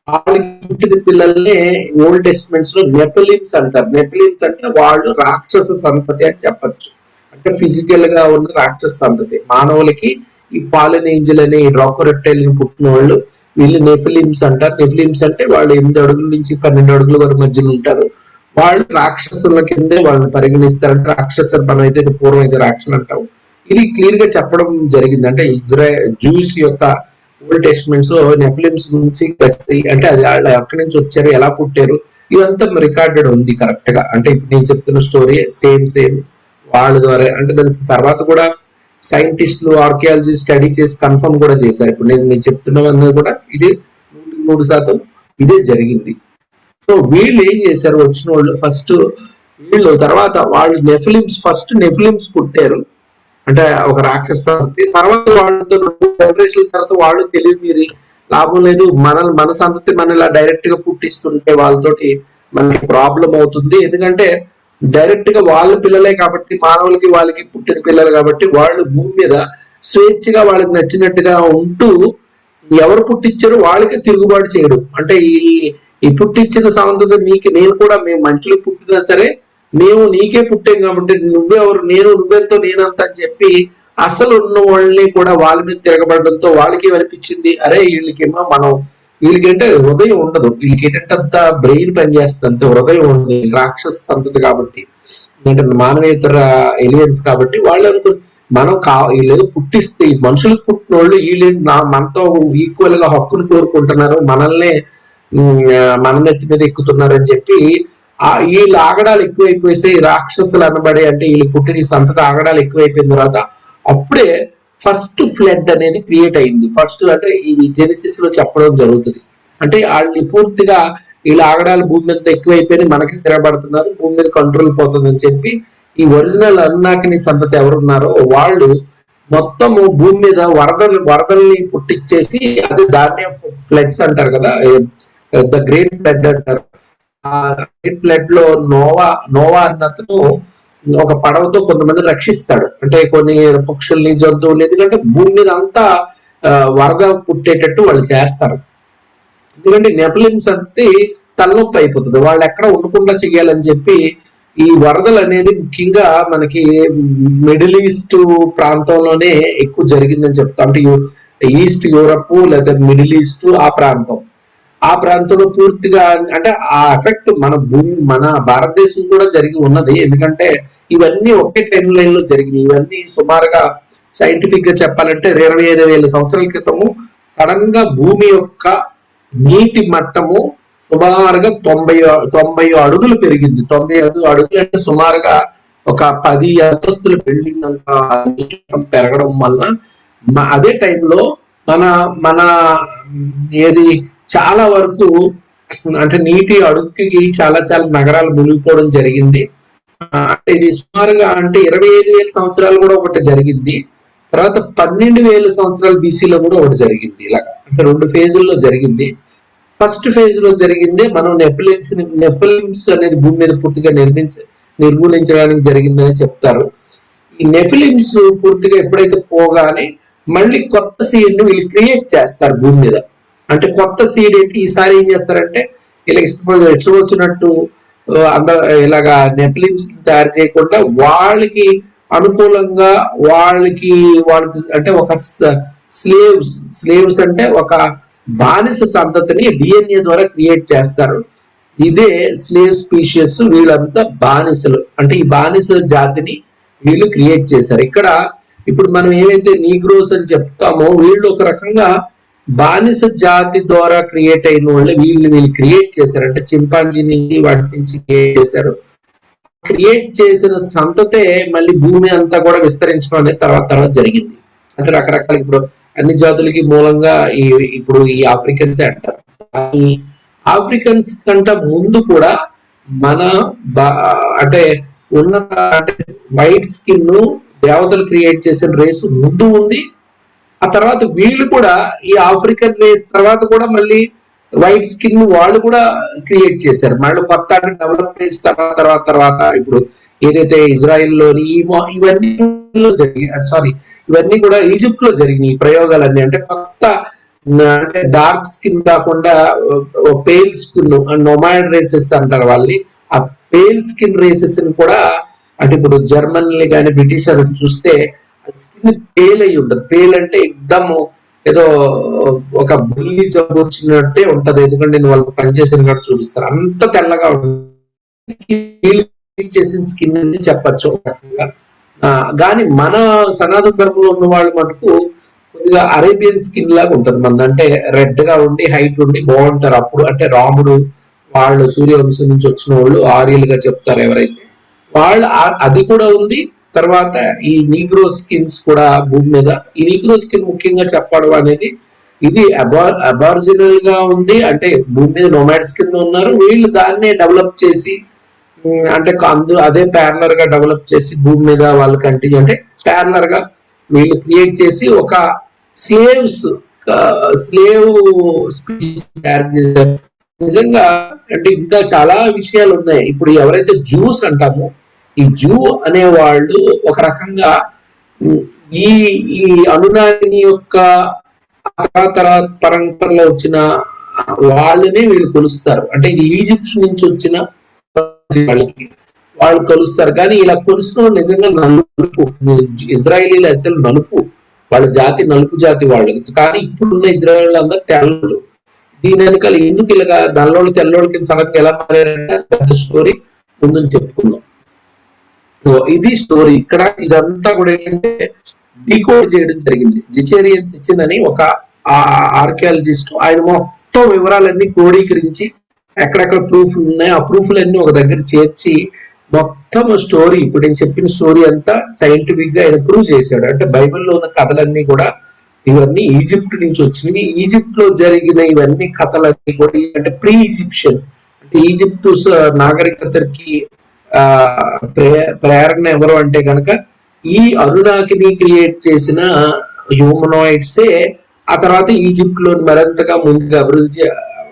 వాళ్ళకి పుట్టిన పిల్లల్నే ఓల్డ్ టెస్ట్మెంట్స్ లో నెఫిలిమ్స్ అంటారు. నెఫిలిమ్స్ అంటే వాళ్ళు రాక్షస సంతతి అని చెప్పచ్చు. అంటే ఫిజికల్ గా ఉన్న రాక్షస సంతతి. మానవులకి ఈ ఫాలెన్ ఏంజల్ అనే డ్రాకో రెప్టైలియన్ పుట్టిన వాళ్ళు వీళ్ళు నెఫిలిమ్స్ అంటారు. నెఫిలిమ్స్ అంటే వాళ్ళు 8 అడుగుల నుంచి 12 అడుగుల వరకు మధ్యలో ఉంటారు. వాళ్ళు రాక్షసుల కిందే వాళ్ళని పరిగణిస్తారు. అంటే రాక్షస మనం అయితే పూర్వం అయితే రాక్షసులు అంటాం. ఇది క్లియర్ గా చెప్పడం జరిగింది. అంటే జూస్ యొక్క ఓల్డ్ టెస్ట్మెంట్స్ నెఫిలిమ్స్ గురించి అంటే అది వాళ్ళు ఎక్కడి నుంచి వచ్చారు, ఎలా పుట్టారు, ఇదంతా రికార్డెడ్ ఉంది కరెక్ట్ గా. అంటే ఇప్పుడు నేను చెప్తున్న స్టోరీ సేమ్ వాళ్ళ ద్వారా. అంటే దాని తర్వాత కూడా సైంటిస్టులు, ఆర్కియాలజీ స్టడీ చేసి కన్ఫర్మ్ కూడా చేశారు. ఇప్పుడు నేను చెప్తున్నవన్నీ కూడా ఇది 100% ఇదే జరిగింది. సో వీళ్ళు ఏం చేశారు, వచ్చిన వాళ్ళు ఫస్ట్ వీళ్ళు తర్వాత వాళ్ళు ఫస్ట్ నెఫిలిమ్స్ పుట్టారు. అంటే ఒక రాక్షస సంతతి. తర్వాత వాళ్ళతో జనరేషన్ తర్వాత వాళ్ళు తెలివి మీరి లాభం లేదు, మన సంతతి మన ఇలా డైరెక్ట్ గా పుట్టిస్తుంటే వాళ్ళతోటి మనకి ప్రాబ్లం అవుతుంది. ఎందుకంటే డైరెక్ట్ గా వాళ్ళ పిల్లలే కాబట్టి, మానవులకి వాళ్ళకి పుట్టిన పిల్లలు కాబట్టి వాళ్ళు భూమి మీద స్వేచ్ఛగా వాళ్ళకి నచ్చినట్టుగా ఉంటూ ఎవరు పుట్టించారో వాళ్ళకి తిరుగుబాటు చేయడం. అంటే ఈ పుట్టించిన సంతతి నేను కూడా, మేము మనుషులు పుట్టినా సరే మేము నీకే పుట్టాం కాబట్టి నువ్వెవరు, నువ్వెంతో నేనంత అని చెప్పి అసలు ఉన్న వాళ్ళని కూడా వాళ్ళ మీద తిరగబడడంతో వాళ్ళకి ఏమనిపించింది, అరే వీళ్ళకేమో వీళ్ళకేంటే హృదయం ఉండదు, వీళ్ళకి ఏంటంటే అంత బ్రెయిన్ పనిచేస్తుంది, అంత హృదయం ఉండదు, రాక్షస సంతతి కాబట్టి, ఏంటంటే మానవేతర ఎలియన్స్ కాబట్టి వాళ్ళు మనం వీళ్ళు పుట్టిస్తే మనుషులకు పుట్టిన వాళ్ళు వీళ్ళు మనతో ఈక్వల్ గా హక్కును కోరుకుంటున్నారు, మన నెత్తి మీద ఎక్కుతున్నారు అని చెప్పి వీళ్ళు ఆగడాలు ఎక్కువైపోయి రాక్షసులు అనబడే, అంటే వీళ్ళు పుట్టిన సంతతి ఆగడాలు ఎక్కువైపోయిన తర్వాత అప్పుడే ఫస్ట్ ఫ్లడ్ అనేది క్రియేట్ అయింది. ఫస్ట్ అంటే ఈ జెనిసిస్ లో చెప్పడం జరుగుతుంది. అంటే వాళ్ళని పూర్తిగా వీళ్ళ ఆగడాలు భూమి మీద ఎక్కువైపోయి మనకి తిరగబడుతున్నారు, భూమి మీద కంట్రోల్ పోతుందని చెప్పి ఈ ఒరిజినల్ అన్నాకిని సంతతి ఎవరున్నారో వాళ్ళు మొత్తము భూమి మీద వరదల్ని పుట్టించేసి, అది దాన్నే ఫ్లడ్స్ అంటారు కదా, ద గ్రేట్ ఫ్లడ్ అంటారు. ఆ గ్రేట్ ఫ్లడ్ లో నోవా అన్నతను ఒక పడవతో కొంతమంది రక్షిస్తాడు. అంటే కొన్ని పక్షుల్ని, జంతువులు, ఎందుకంటే భూమి మీద అంతా వరద పుట్టేటట్టు వాళ్ళు చేస్తారు. ఎందుకంటే నెఫిలిం సంతతి తలనొప్పి అయిపోతుంది, వాళ్ళు ఎక్కడ ఉండకుండా చెయ్యాలని చెప్పి ఈ వరదలు అనేది ముఖ్యంగా మనకి మిడిల్ ఈస్ట్ ప్రాంతంలోనే ఎక్కువ జరిగిందని చెప్తాం. అంటే ఈస్ట్ యూరప్ లేదా మిడిల్ ఈస్ట్ ఆ ప్రాంతంలో పూర్తిగా అంటే ఆ ఎఫెక్ట్ మన భారతదేశం కూడా జరిగి ఉన్నది. ఎందుకంటే ఇవన్నీ ఒకే టైం లైన్ లో జరిగినాయి. ఇవన్నీ సుమారుగా సైంటిఫిక్ గా చెప్పాలంటే 25,000 సంవత్సరాల క్రితము సడన్ గా భూమి యొక్క నీటి మట్టము సుమారుగా 90 అడుగులు పెరిగింది. 90 అడుగులు అంటే సుమారుగా ఒక 10 అంతస్తుల బిల్డింగ్ అంతా పెరగడం వల్ల అదే టైంలో మన మన ఏది చాలా వరకు అంటే నీటి అడుగుకి చాలా చాలా నగరాలు మునిగిపోవడం జరిగింది. అంటే ఇది సుమారుగా అంటే 25,000 సంవత్సరాలు కూడా ఒకటి జరిగింది. తర్వాత 12,000 సంవత్సరాల బీసీలో కూడా ఒకటి జరిగింది. ఇలాగా అంటే 2 ఫేజుల్లో జరిగింది. ఫస్ట్ ఫేజ్ లో జరిగిందే మనం నెఫిలిమ్స్ అనేది భూమి మీద పూర్తిగా నిర్మూలించడానికి జరిగిందని చెప్తారు. ఈ నెఫిలిమ్స్ పూర్తిగా ఎప్పుడైతే పోగానే మళ్ళీ కొత్త సీడ్ ని వీళ్ళు క్రియేట్ చేస్తారు భూమి మీద. అంటే కొత్త సీడ్ ఏంటి, ఈసారి ఏం చేస్తారంటే ఇలా ఇష్టం వచ్చినట్టు ఇలాగా నెఫిలిమ్స్ తయారు చేయకుండా వాళ్ళకి అనుకూలంగా వాళ్ళకి అంటే ఒక స్లేవ్స్ అంటే ఒక బానిస సంతతిని డిఎన్ఏ ద్వారా క్రియేట్ చేస్తారు. ఇదే స్లేవ్ స్పీషియస్. వీళ్ళంతా బానిసలు, అంటే ఈ బానిస జాతిని వీళ్ళు క్రియేట్ చేశారు. ఇక్కడ ఇప్పుడు మనం ఏవైతే నీగ్రోస్ అని చెప్తామో వీళ్ళు ఒక రకంగా బానిస జాతి ద్వారా క్రియేట్ అయిన వాళ్ళే వీళ్ళు క్రియేట్ చేశారు. అంటే చింపాంజీ నుంచి వాటి నుంచి క్రియేట్ చేశారు. క్రియేట్ చేసిన సంతతే మళ్ళీ భూమి అంతా కూడా విస్తరించడం అనేది తర్వాత జరిగింది. అంటే రకరకాల ఇప్పుడు అన్ని జాతులకి మూలంగా ఇప్పుడు ఈ ఆఫ్రికన్స్ అంటారు. ఆఫ్రికన్స్ కంటే ముందు కూడా మన అంటే ఉన్న అంటే వైట్ స్కిన్ దేవతలు క్రియేట్ చేసిన రేసు ముందు ఉంది. ఆ తర్వాత వీళ్ళు కూడా ఈ ఆఫ్రికన్ రేస్ తర్వాత కూడా మళ్ళీ వైట్ స్కిన్ వాళ్ళు కూడా క్రియేట్ చేశారు. మళ్ళీ కొత్త డెవలప్మెంట్స్ తర్వాత ఇప్పుడు ఏదైతే ఇజ్రాయిల్లోని ఇవన్నీ కూడా ఈజిప్ట్ లో జరిగినాయి ప్రయోగాలన్నీ. అంటే కొత్త అంటే డార్క్ స్కిన్ కాకుండా పేల్ స్కిన్ నొమాయిడ్ రేసెస్ అంటారు వాళ్ళని. ఆ పేల్ స్కిన్ రేసెస్ ని కూడా అంటే ఇప్పుడు జర్మనీ కానీ బ్రిటిష్ చూస్తే స్కిన్ పేల్ అయి ఉంటుంది. పేల్ అంటే ఎగ్దమ్ ఏదో ఒక బుల్లి జబ్బు వచ్చినట్టే ఉంటది, ఎందుకంటే నేను వాళ్ళు పనిచేసిన కూడా చూపిస్తారు, అంత తెల్లగా ఉంటుంది చేసిన స్కిన్ అని చెప్పచ్చు రకంగా. కానీ మన సనాతన ధర్మంలో ఉన్న వాళ్ళు మటుకు కొద్దిగా అరేబియన్ స్కిన్ లాగా ఉంటుంది మన, అంటే రెడ్ గా ఉండి హైట్ ఉండి బాగుంటారు. అప్పుడు అంటే రాముడు వాళ్ళు సూర్యవంశం నుంచి వచ్చిన వాళ్ళు ఆర్యులుగా చెప్తారు ఎవరైతే వాళ్ళు, అది కూడా ఉంది. తర్వాత ఈ నీగ్రో స్కిన్స్ కూడా భూమి మీద, ఈ నీగ్రో స్కిన్ ముఖ్యంగా చెప్పడం అనేది ఇది అబార్జినల్ గా ఉంది. అంటే భూమి మీద నోమాడ్స్ కింద ఉన్నారు వీళ్ళు, దాన్నే డెవలప్ చేసి అంటే అదే ప్యారలర్ గా డెవలప్ చేసి భూమి మీద వాళ్ళు కంటిన్యూ అంటే ప్యారలర్ గా వీళ్ళు క్రియేట్ చేసి ఒక స్లేవ్ స్పీషీస్ తయారు చేశారు. నిజంగా అంటే ఇంకా చాలా విషయాలు ఉన్నాయి. ఇప్పుడు ఎవరైతే జూస్ అంటామో ఈ జూ అనే వాళ్ళు ఒక రకంగా ఈ ఈ అనునాగిని యొక్క తర్వాత పరంపరలో వచ్చిన వాళ్ళని వీళ్ళు కొలుస్తారు. అంటే ఈజిప్ట్ నుంచి వచ్చిన వాళ్ళకి వాళ్ళు కొలుస్తారు. కానీ ఇలా కొలుసిన నిజంగా నలుపు, ఇజ్రాయిలీలు అసలు నలుపు, వాళ్ళ జాతి నలుపు జాతి వాళ్ళు. కానీ ఇప్పుడున్న ఇజ్రాయిల్ అందరూ తెల్లలు. దీని వెనకాల ఎందుకు ఇలాగా నల్లోళ్ళు తెల్లోళ్ళ కింద సడన్ గా ఎలా మారారంటే పెద్ద స్టోరీ ముందు చెప్పుకుందాం. ఇది స్టోరీ. ఇక్కడ ఇదంతా కూడా ఏంటంటే డీకోడ్ చేయడం జరిగింది. జిచేరియన్ సిచిన్ అని ఒక ఆర్కియాలజిస్ట్, ఆయన మొత్తం వివరాలన్నీ క్రోడీకరించి ఎక్కడెక్కడ ప్రూఫ్లు ఉన్నాయో ఆ ప్రూఫ్లన్నీ ఒక దగ్గర చేర్చి మొత్తం స్టోరీ, ఇప్పుడు నేను చెప్పిన స్టోరీ అంతా సైంటిఫిక్ గా ఆయన ప్రూవ్ చేశాడు. అంటే బైబిల్లో ఉన్న కథలన్నీ కూడా ఇవన్నీ ఈజిప్ట్ నుంచి వచ్చినవి. ఈజిప్ట్ లో జరిగిన ఇవన్నీ కథలన్నీ కూడా అంటే ప్రీ ఈజిప్షియన్, అంటే ఈజిప్ట్ నాగరికతకి ఆ ప్రేరణ ఎవరు అంటే కనుక ఈ అరుణాకిని క్రియేట్ చేసిన హ్యూమనాయిడ్సే ఆ తర్వాత ఈజిప్ట్ లో మరింతగా ముందుగా అభివృద్ధి,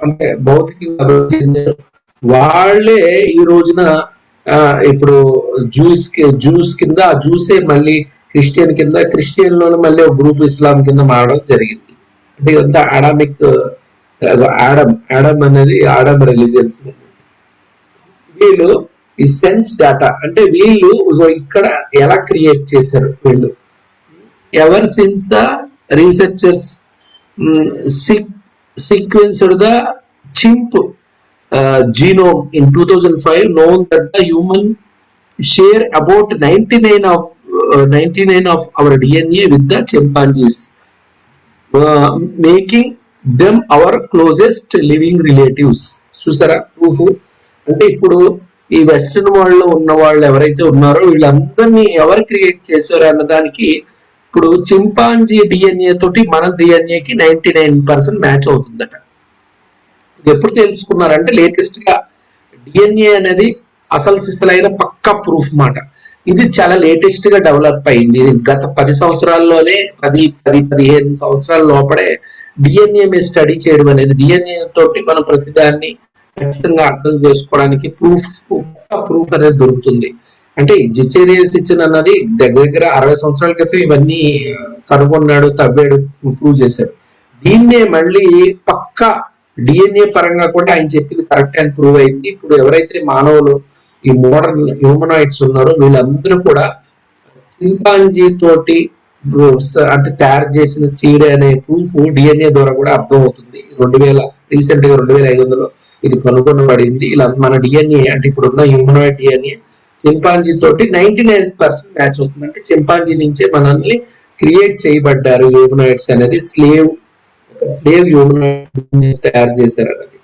అంటే భౌతికంగా అభివృద్ధి చెందారు. వాళ్ళే ఈ రోజున ఇప్పుడు జ్యూస్ కింద, ఆ జ్యూసే మళ్ళీ క్రిస్టియన్ కింద, క్రిస్టియన్ లోనే మళ్ళీ ఒక గ్రూప్ ఇస్లాం కింద మారడం జరిగింది. అంటే ఇదంతా ఆడమిక్, ఆడమ్ అనేది ఆడమ్ రిలీజియన్స్. వీళ్ళు ఈ సెన్స్ డేటా అంటే వీళ్ళు ఇక్కడ ఎలా క్రియేట్ చేశారు వీళ్ళు. Ever since the researchers sequenced the chimp genome in 2005, known that the human share about 99 of our DNA with the chimpanzees, making them our closest living relatives. చూసారా proof. అంటే ఇప్పుడు ఈ వెస్ట్రన్ వరల్డ్ లో ఉన్న వాళ్ళు ఎవరైతే ఉన్నారో వీళ్ళందరినీ ఎవరు క్రియేట్ చేశారు అన్నదానికి ఇప్పుడు చింపాంజీ డిఎన్ఏ తోటి మన డిఎన్ఏకి 99% మ్యాచ్ అవుతుందట. ఇది ఎప్పుడు తెలుసుకున్నారంటే లేటెస్ట్ గా డిఎన్ఏ అనేది అసలు సిసలైన పక్కా ప్రూఫ్ మాట. ఇది చాలా లేటెస్ట్ గా డెవలప్ అయింది. గత 10 సంవత్సరాల్లోనే 15 సంవత్సరాల లోపడే డిఎన్ఏ మీద స్టడీ చేయడం అనేది, డిఎన్ఏ తోటి మనం ప్రతిదాన్ని ఖచ్చితంగా అర్థం చేసుకోవడానికి ప్రూఫ్ అనేది దొరుకుతుంది. అంటే జిచేరియస్ ఇచ్చిన అన్నది దగ్గర 60 సంవత్సరాల క్రితం ఇవన్నీ కనుగొన్నాడు, తవ్వాడు, ప్రూవ్ చేశాడు. దీన్నే మళ్ళీ పక్క డిఎన్ఏ పరంగా కూడా ఆయన చెప్పింది కరెక్ట్ అని ప్రూవ్ అయింది. ఇప్పుడు ఎవరైతే మానవులు ఈ మోడర్న్ హ్యూమనాయిడ్స్ ఉన్నారో వీళ్ళందరూ కూడా చింపాంజీ తోటి అంటే తయారు చేసిన సీడ్ అనే ప్రూఫ్ డిఎన్ఏ ద్వారా కూడా అర్థం అవుతుంది. రీసెంట్ గా 2500 ఇది కనుగొనబడింది. ఇలా మన డిఎన్ఏ అంటే ఇప్పుడున్న హ్యూమనాయిడ్ డిఎన్ఏ చింపాంజీ తోటి 99% మ్యాచ్ అవుతుంది. అంటే చింపాంజీ నుంచే మనల్ని క్రియేట్ చేయబడ్డారు హ్యూమనాయిడ్స్ అనేది. స్లేవ్ హ్యూమనాయిడ్ తయారు చేశారు అన్నది.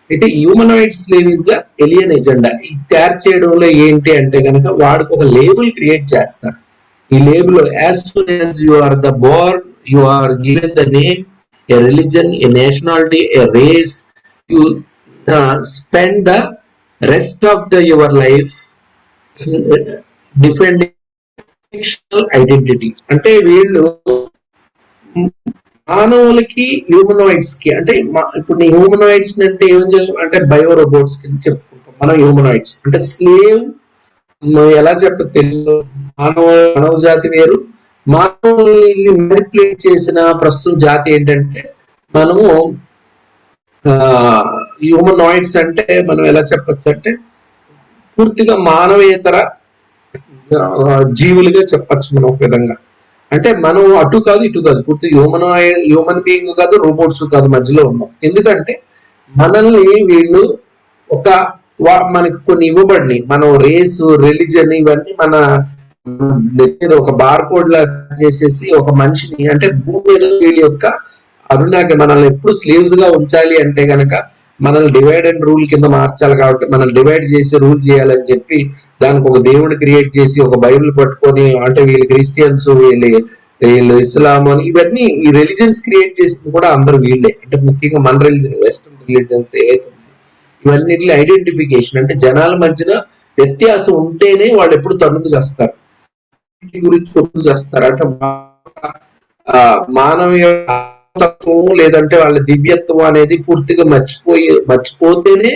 అయితే humanoid slave is the alien agenda. ఈ తయారు చేయడంలో ఏంటి అంటే కనుక వాడికి ఒక లేబుల్ క్రియేట్ చేస్తారు. ఈ label as soon as you are the born, you are given the name, a religion, a nationality, a race, you spend the rest of the your life defending fictional identity. అంటే వీళ్ళు మానవులకి humanoids కి అంటే ఇప్పుడు నీ humanoids అంటే ఏం అంటే బయో రోబోట్స్ కింద చెప్పుకుంటాం మనం. హ్యూమనాయిడ్స్ అంటే స్లేవ్ ఎలా చెప్పచ్చు, మానవ జాతి వేరు, మానవుల్ని మ్యానిపులేట్ చేసిన ప్రస్తుతం జాతి ఏంటంటే మనము హ్యూమనాయిడ్స్ అంటే మనం ఎలా చెప్పచ్చు అంటే పూర్తిగా మానవేతర జీవులుగా చెప్పచ్చు మనం ఒక విధంగా. అంటే మనం అటు కాదు ఇటు కాదు, పూర్తి హ్యూమన్ బీయింగ్ కాదు, రోబోట్స్ కాదు, మధ్యలో ఉన్నాం. ఎందుకంటే మనల్ని వీళ్ళు మనకి కొన్ని ఇవ్వబడినాయి, మనం రేసు, రిలీజన్ ఇవన్నీ మన ఒక బార్ కోడ్ లా చేసేసి ఒక మనిషిని అంటే భూమి మీద వీళ్ళ యొక్క అరుణాకి మనల్ని ఎప్పుడు స్లీవ్స్ గా ఉంచాలి అంటే గనక మనల్ని డివైడ్ అండ్ రూల్ కింద మార్చాలి. కాబట్టి మనల్ని డివైడ్ చేసి రూల్ చేయాలని చెప్పి దానికి ఒక దేవుడిని క్రియేట్ చేసి ఒక బైబిల్ పట్టుకొని, అంటే వీళ్ళు క్రిస్టియన్స్, వీళ్ళు ఇస్లాం అని ఇవన్నీ ఈ రిలీజన్స్ క్రియేట్ చేసింది కూడా అందరూ వీళ్ళే. అంటే ముఖ్యంగా మన రిలీజన్, వెస్టర్న్ రిలీజన్స్ ఏవైతే ఇవన్నిటి ఐడెంటిఫికేషన్ అంటే జనాల మధ్యన వ్యత్యాసం ఉంటేనే వాళ్ళు ఎప్పుడు తన్నుకు చేస్తారు, గురించి కొట్టుకు చేస్తారు. అంటే మానవీయ తత్వం లేదంటే వాళ్ళ దివ్యత్వం అనేది పూర్తిగా మర్చిపోతేనే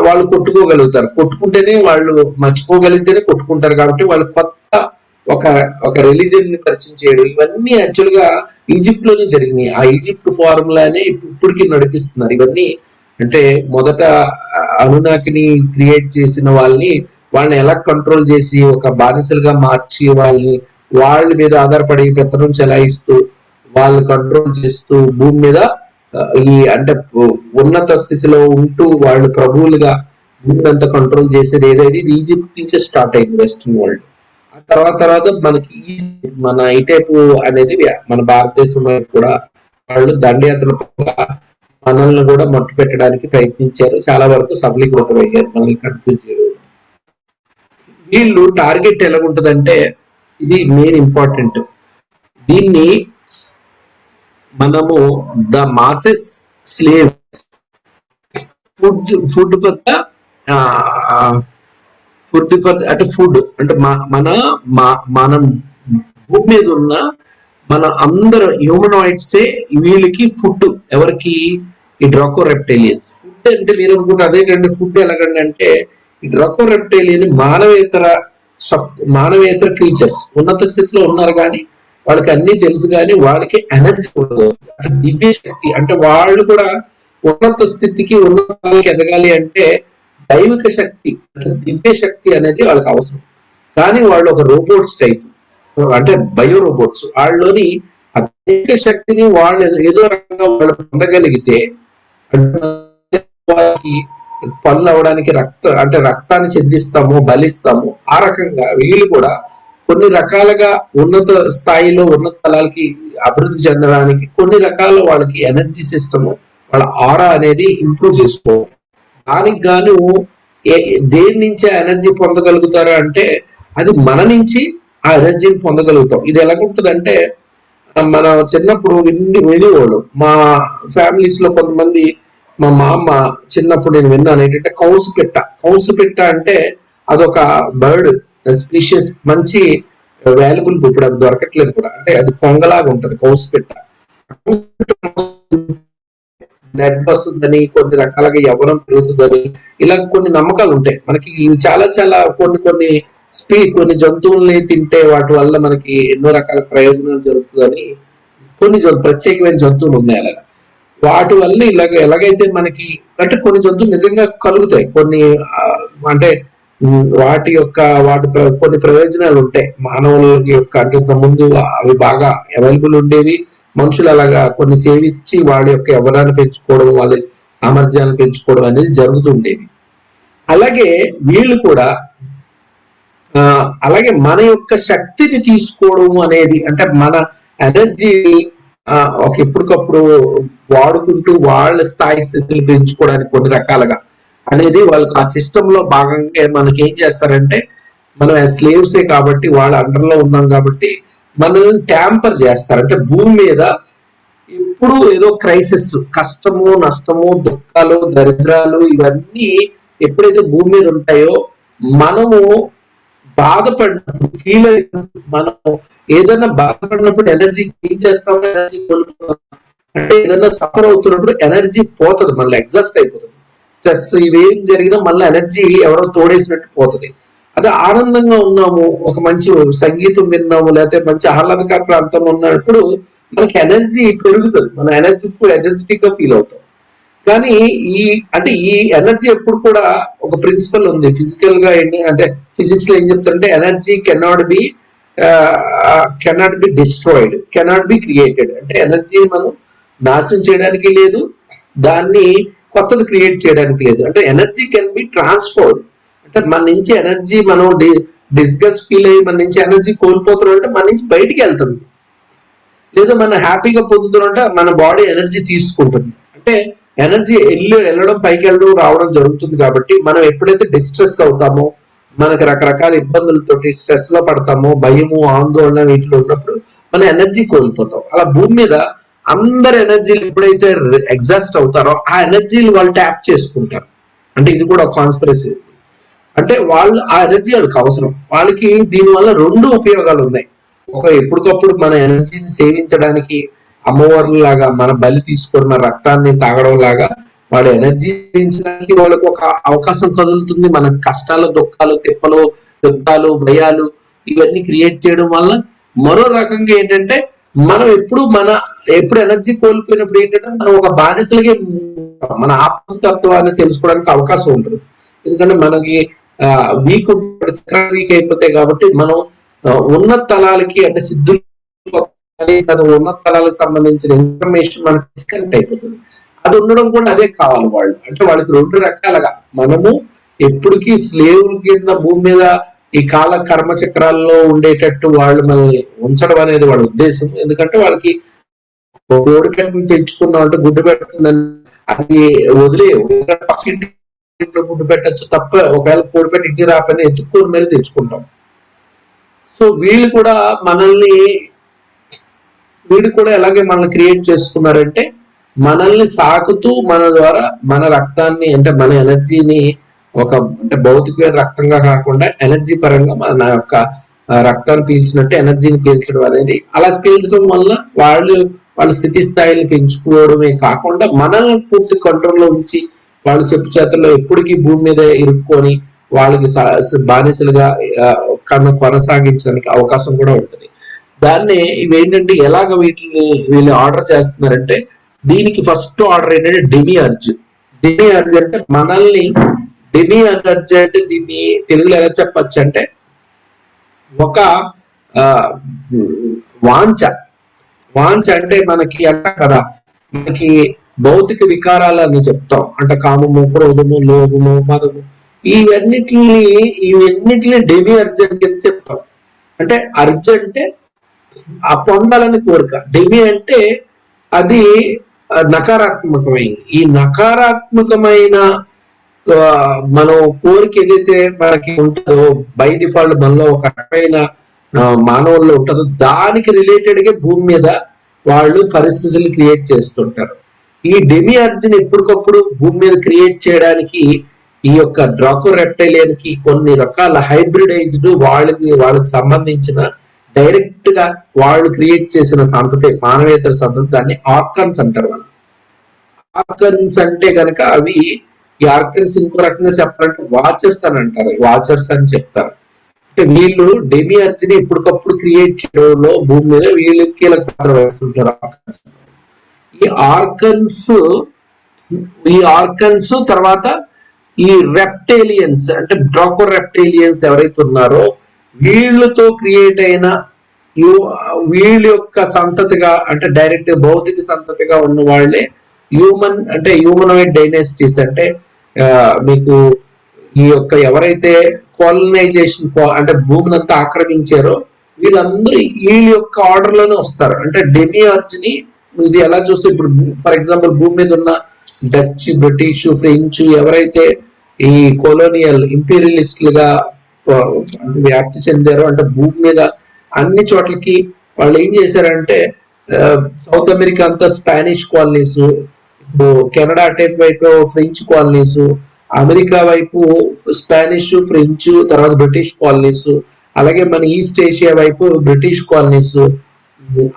వాళ్ళు కొట్టుకోగలుగుతారు. కొట్టుకుంటేనే వాళ్ళు మర్చిపోగలిగితేనే కొట్టుకుంటారు. కాబట్టి వాళ్ళు కొత్త ఒక రిలీజియన్ ని పరిచయం చేయడం ఇవన్నీ యాక్చువల్ గా ఈజిప్ట్ లోనే జరిగినాయి. ఆ ఈజిప్ట్ ఫార్ములానే ఇప్పటికి నడిపిస్తున్నారు ఇవన్నీ. అంటే మొదట అనునాకిని క్రియేట్ చేసిన వాళ్ళని ఎలా కంట్రోల్ చేసి ఒక బానిసలుగా మార్చి వాళ్ళ మీద ఆధారపడి పెత్తనం చెలాయిస్తూ వాళ్ళని కంట్రోల్ చేస్తూ భూమి మీద ఈ అంటే ఉన్నత స్థితిలో ఉంటూ వాళ్ళు ప్రభువులుగా భూమిని అంతా కంట్రోల్ చేసేది ఏదైతే ఈజిప్ట్ నుంచే స్టార్ట్ అయింది వెస్టర్న్ వరల్డ్. ఆ తర్వాత మనకి మన ఇటేపు అనేది మన భారతదేశం కూడా వాళ్ళు దండయాత్రలు మనల్ని కూడా మట్టు పెట్టడానికి ప్రయత్నించారు. చాలా వరకు సఫలీకృతం అయ్యారు, మనల్ని కన్ఫ్యూజ్ చేయడం. వీళ్ళు టార్గెట్ ఎలా ఉంటదంటే, ఇది మెయిన్ ఇంపార్టెంట్. దీన్ని మనము the masses slave food for the food అంటే మన మనం భూమి మీద ఉన్న మన అందరు హ్యూమనాయిడ్సే వీళ్ళకి ఫుడ్. ఎవరికి? ఈ డ్రాకో రెప్టైలియన్స్. ఫుడ్ అంటే మీరు అనుకుంటే అదేంటంటే ఫుడ్ ఎలాగండి అంటే, ఈ డ్రాకో రెప్టైలియన్ మానవేతర క్రీచర్స్ ఉన్నత స్థితిలో ఉన్నారు, కానీ వాళ్ళకి అన్ని తెలుసు, కానీ వాళ్ళకి ఎనర్జీ ఉండదు. అంటే దివ్య శక్తి అంటే వాళ్ళు కూడా ఉన్నత స్థితికి ఉన్నతానికి ఎదగాలి అంటే దైవిక శక్తి అంటే దివ్య శక్తి అనేది వాళ్ళకి అవసరం. కానీ వాళ్ళు ఒక రోబోట్స్ టైప్ అంటే బయో రోబోట్స్. వాళ్ళలోని ఆ దైవిక శక్తిని వాళ్ళు ఏదో రకంగా వాళ్ళు పొందగలిగితే వాళ్ళకి పనులు అవడానికి రక్తాన్ని చెందిస్తాము, బలిస్తాము. ఆ రకంగా వీళ్ళు కూడా కొన్ని రకాలుగా ఉన్నత స్థాయిలో ఉన్నత తలాలకి అభివృద్ధి చెందడానికి కొన్ని రకాల వాళ్ళకి ఎనర్జీ సిస్టమ్, వాళ్ళ ఆరా అనేది ఇంప్రూవ్ చేసుకోవాలి. దానికి గాను దేని నుంచి ఆ ఎనర్జీ పొందగలుగుతారు అంటే, అది మన నుంచి ఆ ఎనర్జీని పొందగలుగుతాం. ఇది ఎలాగుంటుందంటే, మన చిన్నప్పుడు వినేవాళ్ళు మా ఫ్యామిలీస్ లో కొంతమంది, మా మామ చిన్నప్పుడు నేను విన్నాను ఏంటంటే కౌసు పెట్ట అంటే అదొక బర్డ్ స్పీషియస్, మంచి వాల్యుబుల్. ఇప్పుడు అది దొరకట్లేదు కూడా. అంటే అది కొంగలాగా ఉంటది కౌసు పెట్ట. బ్లడ్ వస్తుందని, కొన్ని రకాలుగా యవ్వనం పెరుగుతుందని, ఇలా కొన్ని నమ్మకాలు ఉంటాయి మనకి. చాలా చాలా కొన్ని జంతువుల్ని తింటే వాటి వల్ల మనకి ఎన్నో రకాల ప్రయోజనాలు జరుగుతుందని కొన్ని ప్రత్యేకమైన జంతువులు ఉన్నాయి. అలాగా వాటి వల్ల ఎలాగైతే మనకి అంటే కొన్ని జంతువులు నిజంగా కలుగుతాయి, కొన్ని అంటే కొన్ని ప్రయోజనాలు ఉంటాయి మానవుల యొక్క. అంటే ముందు అవి బాగా అవైలబుల్ ఉండేవి. మనుషులు అలాగా కొన్ని సేవించి వాళ్ళ యొక్క యవ్వనాన్ని పెంచుకోవడం, వాళ్ళ సామర్థ్యాన్ని పెంచుకోవడం అనేది జరుగుతుండేవి. అలాగే వీళ్ళు కూడా అలాగే మన యొక్క శక్తిని తీసుకోవడం అనేది, అంటే మన ఎనర్జీ ఒక ఎప్పటికప్పుడు వాడుకుంటూ వాళ్ళ స్థాయి స్థితిని పెంచుకోవడానికి కొన్ని రకాలుగా అనేది వాళ్ళకి ఆ సిస్టమ్ లో భాగంగా మనకి ఏం చేస్తారంటే, మనం స్లేవ్సే కాబట్టి వాళ్ళ అండర్లో ఉన్నాం కాబట్టి మనల్ని ట్యాంపర్ చేస్తారు. అంటే భూమి మీద ఎప్పుడు ఏదో క్రైసిస్, కష్టము, నష్టము, దుఃఖాలు, దరిద్రాలు ఇవన్నీ ఎప్పుడైతే భూమి మీద ఉంటాయో, మనము బాధపడినప్పుడు ఫీల్ అయినప్పుడు, మనం ఏదైనా బాధపడినప్పుడు ఎనర్జీ ఏం చేస్తామో ఎనర్జీ కోల్పోతాం. అంటే ఏదైనా సఫర్ అవుతున్నప్పుడు ఎనర్జీ పోతుంది, మళ్ళీ ఎగ్జాస్ట్ అయిపోతుంది. స్ట్రెస్ ఇవేం జరిగినా మళ్ళీ ఎనర్జీ ఎవరో తోడేసినట్టు పోతుంది. అదే ఆనందంగా ఉన్నాము, ఒక మంచి సంగీతం విన్నాము, లేకపోతే మంచి ఆహ్లాదకర ప్రాంతంలో ఉన్నప్పుడు మనకి ఎనర్జీ పెరుగుతుంది, మన ఎనర్జెటిక్ గా ఫీల్ అవుతాం. కానీ ఈ ఎనర్జీ ఎప్పుడు కూడా ఒక ప్రిన్సిపల్ ఉంది ఫిజికల్ గా. అంటే ఫిజిక్స్ లో ఏం చెప్తారంటే, energy cannot be destroyed, cannot be created. అంటే ఎనర్జీ మనం నాశనం చేయడానికి లేదు, దాన్ని కొత్తది క్రియేట్ చేయడానికి లేదు. అంటే ఎనర్జీ కెన్ బి ట్రాన్స్ఫర్డ్. అంటే మన నుంచి ఎనర్జీ మనం డిస్గస్ ఫీల్ అయ్యి మన నుంచి ఎనర్జీ కోల్పోతున్నాం అంటే మన నుంచి బయటికి వెళ్తుంది, లేదా మనం హ్యాపీగా పొందుతున్నాం అంటే మన బాడీ ఎనర్జీ తీసుకుంటుంది. అంటే ఎనర్జీ వెళ్ళడం, పైకి వెళ్ళడం, రావడం జరుగుతుంది. కాబట్టి మనం ఎప్పుడైతే డిస్ట్రెస్ అవుతామో, మనకి రకరకాల ఇబ్బందులతోటి స్ట్రెస్ లో పడతామో, భయము, ఆందోళన వీటిలో ఉన్నప్పుడు మన ఎనర్జీ కోల్పోతాం. అలా భూమి మీద అందరు ఎనర్జీలు ఎప్పుడైతే ఎగ్జాస్ట్ అవుతారో ఆ ఎనర్జీలు వాళ్ళు ట్యాప్ చేసుకుంటారు. అంటే ఇది కూడా కాన్స్పిరసీ. అంటే వాళ్ళు ఆ ఎనర్జీ వాళ్ళకి అవసరం. వాళ్ళకి దీనివల్ల రెండు ఉపయోగాలు ఉన్నాయి. ఒక ఎప్పటికప్పుడు మన ఎనర్జీని సేవించడానికి, అమ్మవార్ల లాగా మన బలి తీసుకొని మన రక్తాన్ని తాగడం లాగా వాళ్ళ ఎనర్జీ సేవించడానికి వాళ్ళకి ఒక అవకాశం కదులుతుంది. మన కష్టాలు, దుఃఖాలు, తిప్పలు, యుద్ధాలు, భయాలు ఇవన్నీ క్రియేట్ చేయడం వల్ల మరో రకంగా ఏంటంటే, మనం ఎప్పుడు ఎనర్జీ కోల్పోయినప్పుడు ఏంటంటే మనం ఒక బానిసలకి మన ఆత్మతత్వాన్ని తెలుసుకోవడానికి అవకాశం ఉంటుంది. ఎందుకంటే మనకి వీక్ అయిపోతాయి కాబట్టి మనం ఉన్నత తలాలకి, అంటే సిద్ధులు ఉన్నత తలాలకు సంబంధించిన ఇన్ఫర్మేషన్ మనకి డిస్కనెక్ట్ అయిపోతుంది. అది ఉండడం కూడా అదే కావాలి వాళ్ళు. అంటే వాళ్ళకి రెండు రకాలుగా, మనము ఎప్పటికీ స్లేవ్ కింద భూమి మీద ఈ కాల కర్మ చక్రాల్లో ఉండేటట్టు వాళ్ళు మనల్ని ఉంచడం అనేది వాళ్ళ ఉద్దేశం. ఎందుకంటే వాళ్ళకి కోడి పెట్టని పెంచుకున్నాం అంటే గుడ్డు పెడుతుందని అది వదిలేవు. ఇంట్లో ఫుడ్ పెట్టచ్చు తప్ప, ఒకవేళ ఫుడ్ పెట్టి ఇంటికి రాకపోయినా ఎత్తుక్కొని మీద తెచ్చుకుంటాం. సో వీళ్ళు కూడా మనల్ని ఎలాగే మనల్ని క్రియేట్ చేసుకున్నారంటే మనల్ని సాకుతూ మన ద్వారా మన రక్తాన్ని అంటే మన ఎనర్జీని ఒక అంటే భౌతికమైన రక్తంగా కాకుండా ఎనర్జీ పరంగా మన యొక్క రక్తాన్ని పీల్చినట్టు ఎనర్జీని పీల్చడం అనేది, అలా పీల్చడం వల్ల వాళ్ళ స్థితి స్థాయిని పెంచుకోవడమే కాకుండా మనల్ని పూర్తి కంట్రోల్లో ఉంచి వాళ్ళు చెప్పు చేతుల్లో ఎప్పటికీ భూమి మీద ఇరుక్కొని వాళ్ళకి బానిసలుగా కొనసాగించడానికి అవకాశం కూడా ఉంటుంది. దాన్ని ఇవేంటంటే ఎలాగ వీళ్ళు ఆర్డర్ చేస్తున్నారంటే, దీనికి ఫస్ట్ ఆర్డర్ ఏంటంటే డెమి అర్జ్ అంటే మనల్ని డెమి అర్జ్ అంటే దీన్ని తెలుగులో ఎలా చెప్పచ్చు అంటే ఒక వాంఛ అంటే మనకి అంట కదా, మనకి భౌతిక వికారాలని చెప్తాం అంటే కామము, క్రోధము, లోభము, మదము, ఇవన్నిటిని డెమి అర్జ్ అని చెప్తాం. అంటే అర్జ్ అంటే ఆ పొందాలని కోరిక, డెమి అంటే అది నకారాత్మకమైంది. ఈ నకారాత్మకమైన మనం కోరిక ఏదైతే మనకి ఉంటుందో బై డిఫాల్ట్ మనలో ఒక రకమైన మానవుల్లో ఉంటుందో దానికి రిలేటెడ్ గా భూమి మీద వాళ్ళు పరిస్థితులు క్రియేట్ చేస్తుంటారు. ఈ డెమి అర్జ్ని ఎప్పటికప్పుడు భూమి మీద క్రియేట్ చేయడానికి ఈ యొక్క డ్రాకో రెప్టైలియన్ కి కొన్ని రకాల హైబ్రిడైజ్డ్ వాళ్ళకి సంబంధించిన డైరెక్ట్ గా వాళ్ళు క్రియేట్ చేసిన సంతతి, మానవేతర సంతతి, దాన్ని ఆర్కన్స్ అంటారు. వాళ్ళు ఆర్కన్స్ అంటే కనుక అవి ఈ ఆర్కన్స్ ఇంకో రకంగా చెప్పాలంటే వాచర్స్ అని అంటారు, వాచర్స్ అని చెప్తారు. అంటే వీళ్ళు డెమి అర్జ్ని ఎప్పటికప్పుడు క్రియేట్ చేయడంలో భూమి మీద వీళ్ళు కీలక పాత్ర వహిస్తుంటారు. ఈ ఆర్కన్స్ తర్వాత ఈ రెప్టేలియన్స్ అంటే డ్రాకో రెప్టేలియన్స్ ఎవరైతే ఉన్నారో వీళ్ళతో క్రియేట్ అయిన వీళ్ళ యొక్క సంతతిగా అంటే డైరెక్ట్ భౌతిక సంతతిగా ఉన్న వాళ్ళే హ్యూమనాయిడ్ డైనాసిటీస్. అంటే మీకు ఈ యొక్క ఎవరైతే కాలనైజేషన్ అంటే భూమిని అంతా ఆక్రమించారో వీళ్ళందరూ వీళ్ళ యొక్క ఆర్డర్ లోనే వస్తారు. అంటే డెమి అర్జ్ ని ఇది ఎలా చూస్తే ఇప్పుడు ఫర్ ఎగ్జాంపుల్ భూమి మీద ఉన్న డచ్, బ్రిటిష్, ఫ్రెంచ్ ఎవరైతే ఈ కొలోనియల్ ఇంపీరియలిస్టులుగా వ్యాప్తి చెందారో అంటే భూమి మీద అన్ని చోట్లకి వాళ్ళు ఏం చేశారంటే సౌత్ అమెరికా అంతా స్పానిష్ కాలనీస్, ఇప్పుడు కెనడా అటెంప్ వైపు ఫ్రెంచ్ కాలనీస్, అమెరికా వైపు స్పానిష్, ఫ్రెంచ్, తర్వాత బ్రిటిష్ కాలనీస్, అలాగే మన ఈస్ట్ ఏషియా వైపు బ్రిటిష్ కాలనీస్,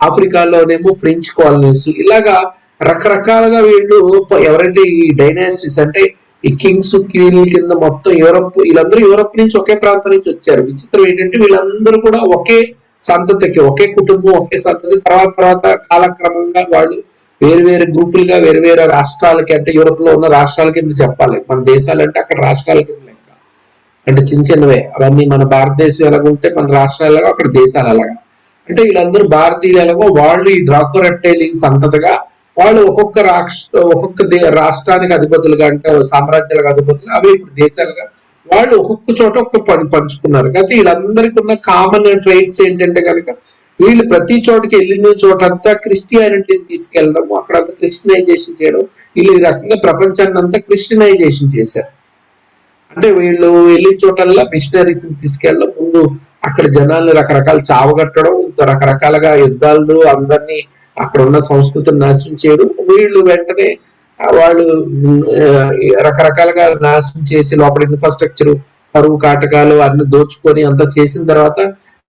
ఆఫ్రికాలోనేమో ఫ్రెంచ్ కాలనీస్, ఇలాగా రకరకాలుగా వీళ్ళు ఎవరైతే ఈ డైనాసిటీస్ అంటే ఈ కింగ్స్, క్వీన్ల కింద మొత్తం వీళ్ళందరూ యూరప్ నుంచి ఒకే ప్రాంతం నుంచి వచ్చారు. విచిత్రం ఏంటంటే వీళ్ళందరూ కూడా ఒకే సంతతికి, ఒకే కుటుంబం, ఒకే సంతతి. తర్వాత కాలక్రమంగా వాళ్ళు వేరు వేరు గ్రూపులుగా వేరు వేరే రాష్ట్రాలకి అంటే యూరోప్ లో ఉన్న రాష్ట్రాల కింద చెప్పాలి. మన దేశాలు అంటే అక్కడ రాష్ట్రాల కింద లెక్క, అంటే చిన్న చిన్నవే అవన్నీ. మన భారతదేశం ఎలాగుంటే మన రాష్ట్రాలు ఎలాగో అక్కడ దేశాలు అలాగా. అంటే వీళ్ళందరూ భారతీయులు ఎలాగో వాళ్ళు ఈ డ్రాకో రెప్టైలియన్ సంతతిగా వాళ్ళు ఒక్కొక్క రాష్ట్రానికి అధిపతులుగా అంటే సామ్రాజ్యాలకు అధిపతులు, అవి ఇప్పుడు దేశాలుగా వాళ్ళు ఒక్కొక్క చోట ఒక్కొక్క పంచుకున్నారు. అయితే వీళ్ళందరికీ ఉన్న కామన్ ట్రైట్స్ ఏంటంటే కనుక వీళ్ళు ప్రతి చోటకి వెళ్ళిన చోటంతా క్రిస్టియానిటీని తీసుకెళ్ళడం, అక్కడంతా క్రిస్టియనైజేషన్ చేయడం. వీళ్ళు ఈ రకంగా ప్రపంచాన్ని అంతా క్రిస్టియనైజేషన్ చేశారు. అంటే వీళ్ళు వెళ్ళిన చోటల్లా మిషనరీస్ తీసుకెళ్ళడం, ముందు అక్కడ జనాల్ని రకరకాల చావగట్టడం, రకరకాలుగా యుద్ధాలు, అందరినీ అక్కడ ఉన్న సంస్కృతిని నాశనం చేయడం. వీళ్ళు వెంటనే వాళ్ళు రకరకాలుగా నాశనం చేసి లోపల ఇన్ఫ్రాస్ట్రక్చర్, కరువు కాటకాలు అన్ని దోచుకొని అంతా చేసిన తర్వాత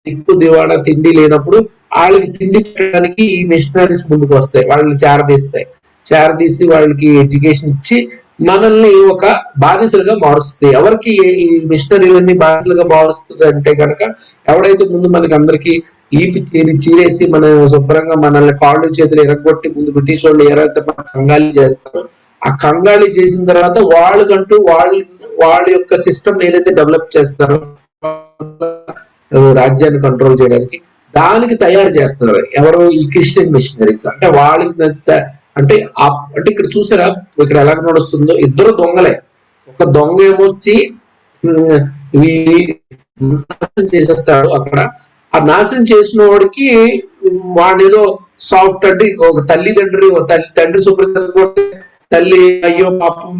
దిక్కు దివాణా తిండి లేనప్పుడు వాళ్ళకి తిండి పెట్టడానికి ఈ మిషనరీస్ ముందుకు వస్తాయి, వాళ్ళని చేరదీసి వాళ్ళకి ఎడ్యుకేషన్ ఇచ్చి మనల్ని ఒక బానిసలుగా మారుస్తుంది. ఎవరికి ఈ మిషనరీలన్నీ బానిసలుగా మారుస్తుంది అంటే కనుక ఎవడైతే ముందు మనకి అందరికి ఈపి చీరేసి మనం శుభ్రంగా మనల్ని కాళ్ళు చేతులు ఎరగొట్టి ముందు బ్రిటిష్ వాళ్ళు ఎవరైతే మన కంగాళీ చేస్తారో ఆ కంగాళీ చేసిన తర్వాత వాళ్ళకంటూ వాళ్ళ యొక్క సిస్టమ్ ఏదైతే డెవలప్ చేస్తారో రాజ్యాన్ని కంట్రోల్ చేయడానికి, దానికి తయారు చేస్తున్నారు ఎవరు? ఈ క్రిస్టియన్ మిషనరీస్. అంటే వాళ్ళకి అంటే ఇక్కడ చూసారా ఇక్కడ ఎలా నడుస్తుందో, ఇద్దరు దొంగలే. ఒక దొంగ ఏమొచ్చి నాశనం చేసేస్తాడు అక్కడ. ఆ నాశనం చేసిన వాడికి వాడు ఏదో సాఫ్ట్ అంటే ఒక తండ్రి శుభ్రత తల్లి అయ్యో పాపం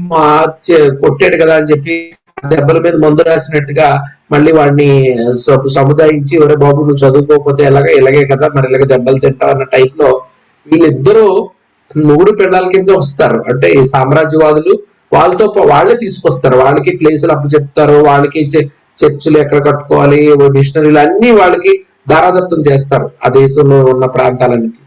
కొట్టాడు కదా అని చెప్పి దెబ్బల మీద మందు రాసినట్టుగా మళ్ళీ వాడిని సముదాయించి ఒరే బాబు నువ్వు చదువుకోకపోతే ఇలాగే కదా మరి ఇలాగే దెబ్బలు తింటావు అన్న టైప్ లో వీళ్ళిద్దరూ మొగుడు పిల్లల కింద వస్తారు. అంటే ఈ సామ్రాజ్యవాదులు వాళ్ళతో వాళ్ళే తీసుకొస్తారు, వాళ్ళకి ప్లేసులు అప్పు చెప్తారు, వాళ్ళకి చర్చిలు ఎక్కడ కట్టుకోవాలి, మిషనరీలు అన్ని వాళ్ళకి దారాదత్తం చేస్తారు ఆ దేశంలో ఉన్న ప్రాంతాలన్నిటి.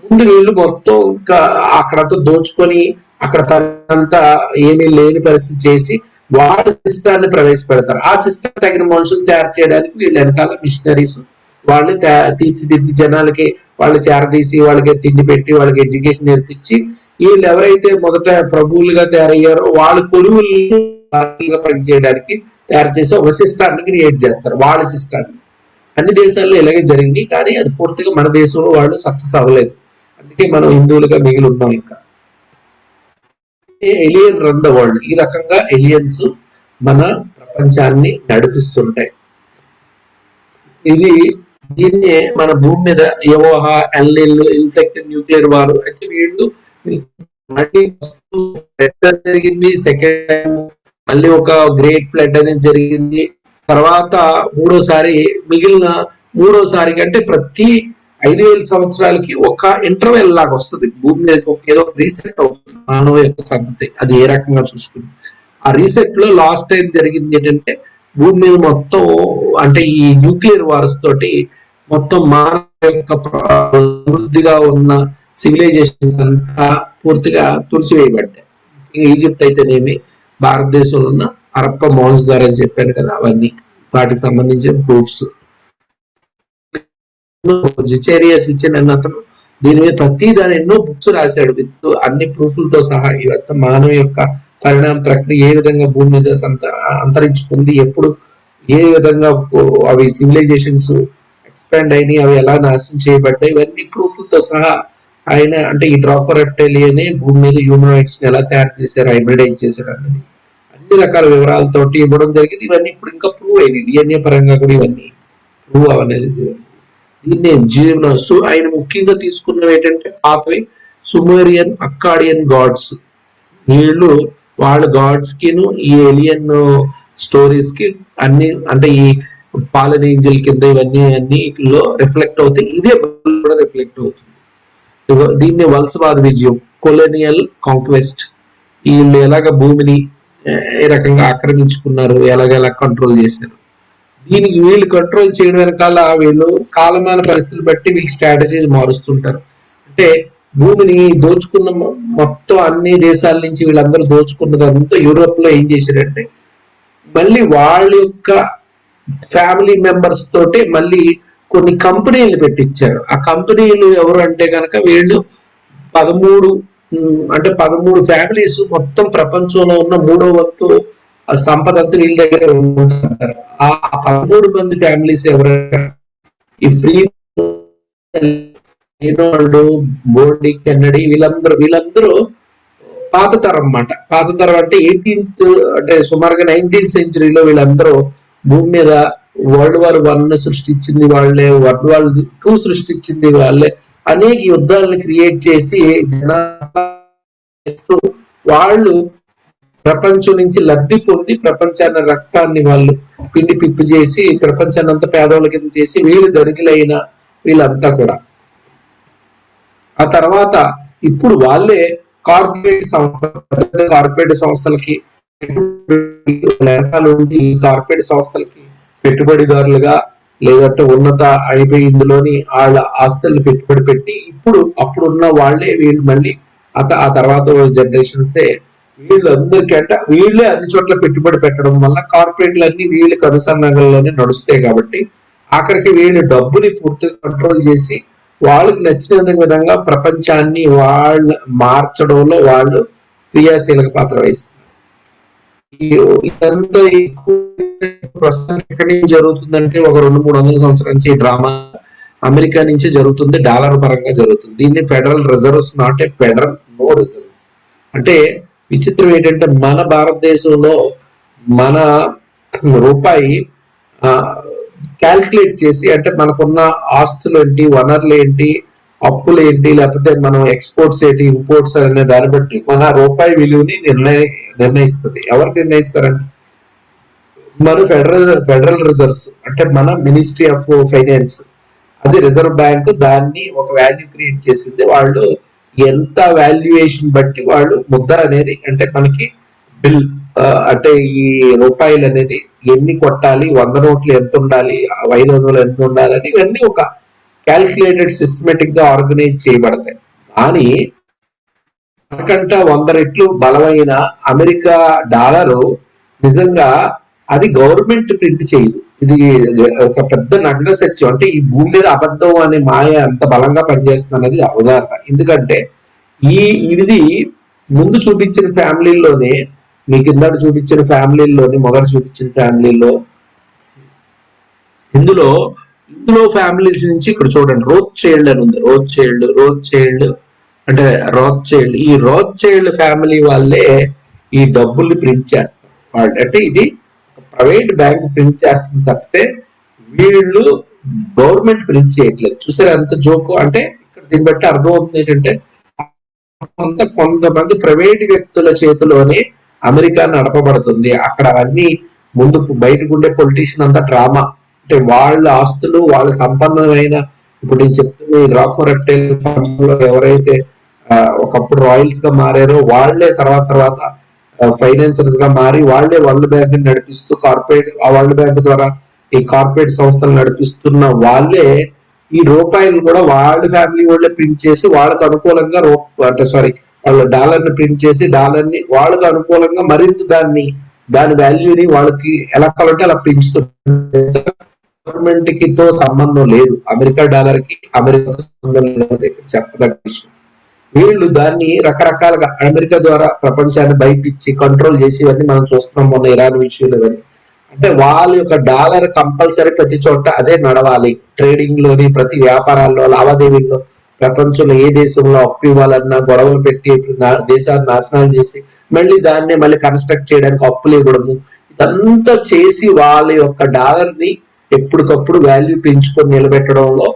ముందు వీళ్ళు మొత్తం ఇంకా అక్కడతో దోచుకొని అక్కడ తనంతా ఏమీ లేని పరిస్థితి చేసి వాళ్ళ సిస్టాన్ని ప్రవేశపెడతారు. ఆ సిస్టమ్ తగిన మనుషులు తయారు చేయడానికి వీళ్ళు వెనకాల మిషనరీస్ వాళ్ళు తీర్చిదిద్ది జనాలకి వాళ్ళు చేరదీసి వాళ్ళకి తిండి పెట్టి వాళ్ళకి ఎడ్యుకేషన్ నేర్పించి వీళ్ళు ఎవరైతే మొదట ప్రభువులుగా తయారయ్యారో వాళ్ళు కొలువులుగా పనిచేయడానికి తయారు చేసి ఒక సిస్టాన్ని క్రియేట్ చేస్తారు, వాళ్ళ సిస్టాన్ని. అన్ని దేశాల్లో ఇలాగే జరిగింది, కానీ అది పూర్తిగా మన దేశంలో వాళ్ళు సక్సెస్ అవ్వలేదు. అందుకే మనం హిందువులుగా మిగిలి ఉన్నాం. ఇంకా ఎలియన్ రన్ ద వరల్డ్, ఈ రకంగా ఎలియన్స్ మన ప్రపంచాన్ని నడిపిస్తుంటాయి. ఇది దీన్నే మన భూమి మీద యెహోవా, ఎన్లిల్, ఇన్ఫెక్టెడ్ న్యూక్లియర్ వారు అయితే వీళ్ళు జరిగింది. సెకండ్ టైం మళ్ళీ ఒక గ్రేట్ ఫ్లడ్ అనేది జరిగింది. తర్వాత మిగిలిన మూడోసారి అంటే ప్రతి 5,000 సంవత్సరాలకి ఒక ఇంటర్వెల్ లాగా వస్తుంది భూమి మీద, ఏదో ఒక రీసెట్ అవుతుంది మానవ యొక్క సంతతి. అది ఏ రకంగా చూసుకుంది ఆ రీసెట్ లో లాస్ట్ టైం జరిగింది ఏంటంటే భూమి మీద మొత్తం అంటే ఈ న్యూక్లియర్ వార్స్ తోటి మొత్తం మానవ యొక్క వృద్ధిగా ఉన్న సివిలైజేషన్స్ అంతా పూర్తిగా తుడిచివేయబడ్డాయి. ఈజిప్ట్ అయితేనేమి, భారతదేశంలో ఉన్న హరప్ప మౌన్స్ ద్వారా అని చెప్పాను కదా, అవన్నీ వాటికి సంబంధించిన ప్రూఫ్స్. జిచేరియస్ ఇచ్చిన అతను దీని మీద ప్రతి దాని ఎన్నో బుక్స్ రాశాడు విత్ అన్ని ప్రూఫ్లతో సహా. ఇవంతా మానవ యొక్క పరిణామ ప్రక్రియ ఏ విధంగా భూమి మీద అంతరించుకుంది, ఎప్పుడు ఏ విధంగా అవి సివిలైజేషన్స్ ఎక్స్పాండ్ అయినాయి, అవి ఎలా నాశనం చేయబడ్డాయి, ఇవన్నీ ప్రూఫ్లతో సహా ఆయన అంటే ఈ డ్రాపర్ రెప్టైలియనే భూమి మీద హ్యూమనాయిడ్స్ ఎలా తయారు చేశారు, హైబ్రిడైజ్ చేశారు అనేది అన్ని రకాల వివరాలతోటి ఇవ్వడం జరిగింది. ఇవన్నీ ఇప్పుడు ఇంకా ప్రూవ్ అయింది, డిఎన్ఏ పరంగా కూడా ఇవన్నీ ప్రూవ్ అవనేది. దీన్ని ఆయన ముఖ్యంగా తీసుకున్నవి ఏంటంటే పాతవి సుమేరియన్, అక్కాడియన్ గాడ్స్. వీళ్ళు వాళ్ళ గాడ్స్ కిను ఈ ఏలియన్ స్టోరీస్ కి అన్ని అంటే ఈ పాలన్ ఏంజల్ కింద ఇవన్నీ అన్నిటిలో రిఫ్లెక్ట్ అవుతాయి. ఇదే కూడా రిఫ్లెక్ట్ అవుతుంది. దీన్ని వలసవాద విజయం, కొలోనియల్ కాంక్వెస్ట్, వీళ్ళు ఎలాగ భూమిని ఏ రకంగా ఆక్రమించుకున్నారు, ఎలాగెలా కంట్రోల్ చేశారు. దీనికి వీళ్ళు కంట్రోల్ చేయడం వెనకాల వీళ్ళు కాలమాన పరిస్థితులు బట్టి వీళ్ళు స్ట్రాటజీస్ మారుస్తుంటారు. అంటే భూమిని దోచుకున్న మొత్తం అన్ని దేశాల నుంచి వీళ్ళందరూ దోచుకున్నదంతా యూరోప్ లో ఏం చేశారంటే మళ్ళీ వాళ్ళ యొక్క ఫ్యామిలీ మెంబర్స్ తోటి మళ్ళీ కొన్ని కంపెనీలు పెట్టించారు. ఆ కంపెనీలు ఎవరు అంటే కనుక వీళ్ళు 13 ఫ్యామిలీస్ మొత్తం ప్రపంచంలో ఉన్న 3వ వంతు సంపద అంతా వీళ్ళ దగ్గర ఉంటారు. ఆ 13 మంది ఫ్యామిలీస్ ఎవరైనా ఈ ఫ్రీ బోర్డి కెన్నడి వీళ్ళందరూ పాత తరం అన్నమాట. పాత తరం అంటే 18th అంటే సుమారుగా 19th సెంచరీలో వీళ్ళందరూ భూమి మీద వరల్డ్ వార్ 1 సృష్టించింది వాళ్ళే, వరల్డ్ వార్ 2 సృష్టించింది వాళ్ళే, అనేక యుద్ధాలను క్రియేట్ చేసి వాళ్ళు ప్రపంచం నుంచి లబ్ధి పొంది ప్రపంచాన్ని రక్తాన్ని వాళ్ళు పిండి పిప్పి చేసి ప్రపంచాన్ని అంతా పేదవాళ్ళ కింద చేసి వీళ్ళు ధనికులైన వీళ్ళంతా కూడా ఆ తర్వాత ఇప్పుడు వాళ్ళే కార్పొరేట్ సంస్థలకి కార్పొరేట్ సంస్థలకి పెట్టుబడిదారులుగా లేదంటే ఉన్నత అయిపోయి ఇందులోని వాళ్ళ ఆస్తులను పెట్టుబడి పెట్టి అప్పుడున్న వాళ్ళే వీళ్ళు మళ్ళీ ఆ తర్వాత జనరేషన్సే వీళ్ళందరికీ అంటే వీళ్ళే అన్ని చోట్ల పెట్టుబడి పెట్టడం వల్ల కార్పొరేట్లు అన్ని వీళ్ళకి అనుసంధానంలోనే నడుస్తాయి. కాబట్టి ఆఖరికి వీళ్ళు డబ్బుని పూర్తిగా కంట్రోల్ చేసి వాళ్ళకి నచ్చిన విధంగా ప్రపంచాన్ని వాళ్ళు మార్చడంలో వాళ్ళు క్రియాశీలక పాత్ర వహిస్తారు. ఇదంతా ప్రస్తుతం ఎక్కడి నుంచి జరుగుతుందంటే ఒక 200-300 సంవత్సరాల నుంచి ఈ డ్రామా అమెరికా నుంచి జరుగుతుంది, డాలర్ పరంగా జరుగుతుంది. దీన్ని federal reserves, not a federal, no reserves. అంటే విచిత్రం ఏంటంటే మన భారతదేశంలో మన రూపాయి క్యాల్కులేట్ చేసి అంటే మనకున్న ఆస్తులు ఏంటి, వనరులు ఏంటి, అప్పులు ఏంటి, లేకపోతే మనం ఎక్స్పోర్ట్స్ ఏంటి, ఇంపోర్ట్స్ అనే దాన్ని బట్టి మన రూపాయి విలువని నిర్ణయిస్తుంది. ఎవరు నిర్ణయిస్తారంటే మన ఫెడరల్ రిజర్వ్స్, అంటే మన మినిస్ట్రీ ఆఫ్ ఫైనాన్స్, అది రిజర్వ్ బ్యాంక్ దాన్ని ఒక వాల్యూ క్రియేట్ చేసింది. వాళ్ళు ఎంత వాల్యుయేషన్ బట్టి వాళ్ళు ముద్ర అనేది, అంటే మనకి బిల్, అంటే ఈ రూపాయలు అనేది ఎన్ని కొట్టాలి, 100 నోట్లు ఎంత ఉండాలి, 500 ఎంత ఉండాలని ఇవన్నీ ఒక క్యాల్కులేటెడ్ సిస్టమేటిక్ గా ఆర్గనైజ్ చేయబడతాయి. కానీ మనకంట 100 రెట్లు బలమైన అమెరికా డాలరు నిజంగా అది గవర్నమెంట్ ప్రింట్ చేయదు. ఇది ఒక పెద్ద నగ్న సత్యం. అంటే ఈ భూమి మీద అబద్ధం అనే మాయ అంత బలంగా పనిచేస్తుంది అనేది ఉదాహరణ. ఎందుకంటే ఇది ముందు చూపించిన ఫ్యామిలీలోనే, మీ కింద చూపించిన ఫ్యామిలీలోని, మొదట చూపించిన ఫ్యామిలీలో, ఇందులో ఫ్యామిలీస్ నుంచి ఇక్కడ చూడండి, రోత్ చైల్డ్ అని ఉంది. రోత్ చైల్డ్ అంటే ఈ రోత్ చైల్డ్ ఫ్యామిలీ వాళ్ళే ఈ డబ్బుల్ని ప్రింట్ చేస్తారు. వాళ్ళు అంటే ఇది ప్రైవేట్ బ్యాంక్ ప్రింట్ చేస్తుంది తప్పితే వీళ్ళు గవర్నమెంట్ ప్రింట్ చేయట్లేదు. చూసారా ఎంత జోకు. అంటే ఇక్కడ దీన్ని బట్టి అర్థం అవుతుంది ఏంటంటే కొంతమంది ప్రైవేట్ వ్యక్తుల చేతిలోనే అమెరికా నడపబడుతుంది. అక్కడ అన్ని ముందు బయటకు ఉండే పొలిటీషియన్ అంతా డ్రామా. అంటే వాళ్ళ ఆస్తులు, వాళ్ళ సంపన్నమైన, ఇప్పుడు నేను చెప్తున్న రాకోరెట్టెల్ ఎవరైతే ఒకప్పుడు రాయల్స్ గా మారారో వాళ్ళే తర్వాత ఫైనాన్సర్స్ గా మారి వాళ్ళే వరల్డ్ బ్యాంక్ నడిపిస్తూ ఆ వరల్డ్ బ్యాంక్ ద్వారా ఈ కార్పొరేట్ సంస్థలు నడిపిస్తున్న వాళ్ళే ఈ రూపాయలు కూడా వాళ్ళ ఫ్యామిలీ వాళ్ళే ప్రింట్ చేసి వాళ్ళకు అనుకూలంగా వాళ్ళ డాలర్ ని ప్రింట్ చేసి డాలర్ ని వాళ్ళకు అనుకూలంగా మరింత దాని వాల్యూని వాళ్ళకి ఎలా కావాలంటే అలా పెంచుతున్నారు. గవర్నమెంట్ కి తో సంబంధం లేదు, అమెరికా డాలర్ కి అమెరికా సంబంధం లేదు చెప్పదగ్గ విషయం. వీళ్ళు దాన్ని రకరకాలుగా అమెరికా ద్వారా ప్రపంచాన్ని బయటిచ్చి కంట్రోల్ చేసి ఇవన్నీ మనం చూస్తున్నాం. మొన్న ఇరాన్ విషయంలో కానీ, అంటే వాళ్ళ యొక్క డాలర్ కంపల్సరీ ప్రతి చోట అదే నడవాలి. ట్రేడింగ్ లోని, ప్రతి వ్యాపారాల్లో, లావాదేవీల్లో, ప్రపంచంలో ఏ దేశంలో అప్పు ఇవ్వాలన్నా గొడవలు పెట్టి దేశాన్ని నాశనాలు చేసి మళ్ళీ కన్స్ట్రక్ట్ చేయడానికి అప్పులు ఇవ్వడము, ఇదంతా చేసి వాళ్ళ యొక్క డాలర్ ని ఎప్పటికప్పుడు వాల్యూ పెంచుకొని నిలబెట్టడంలో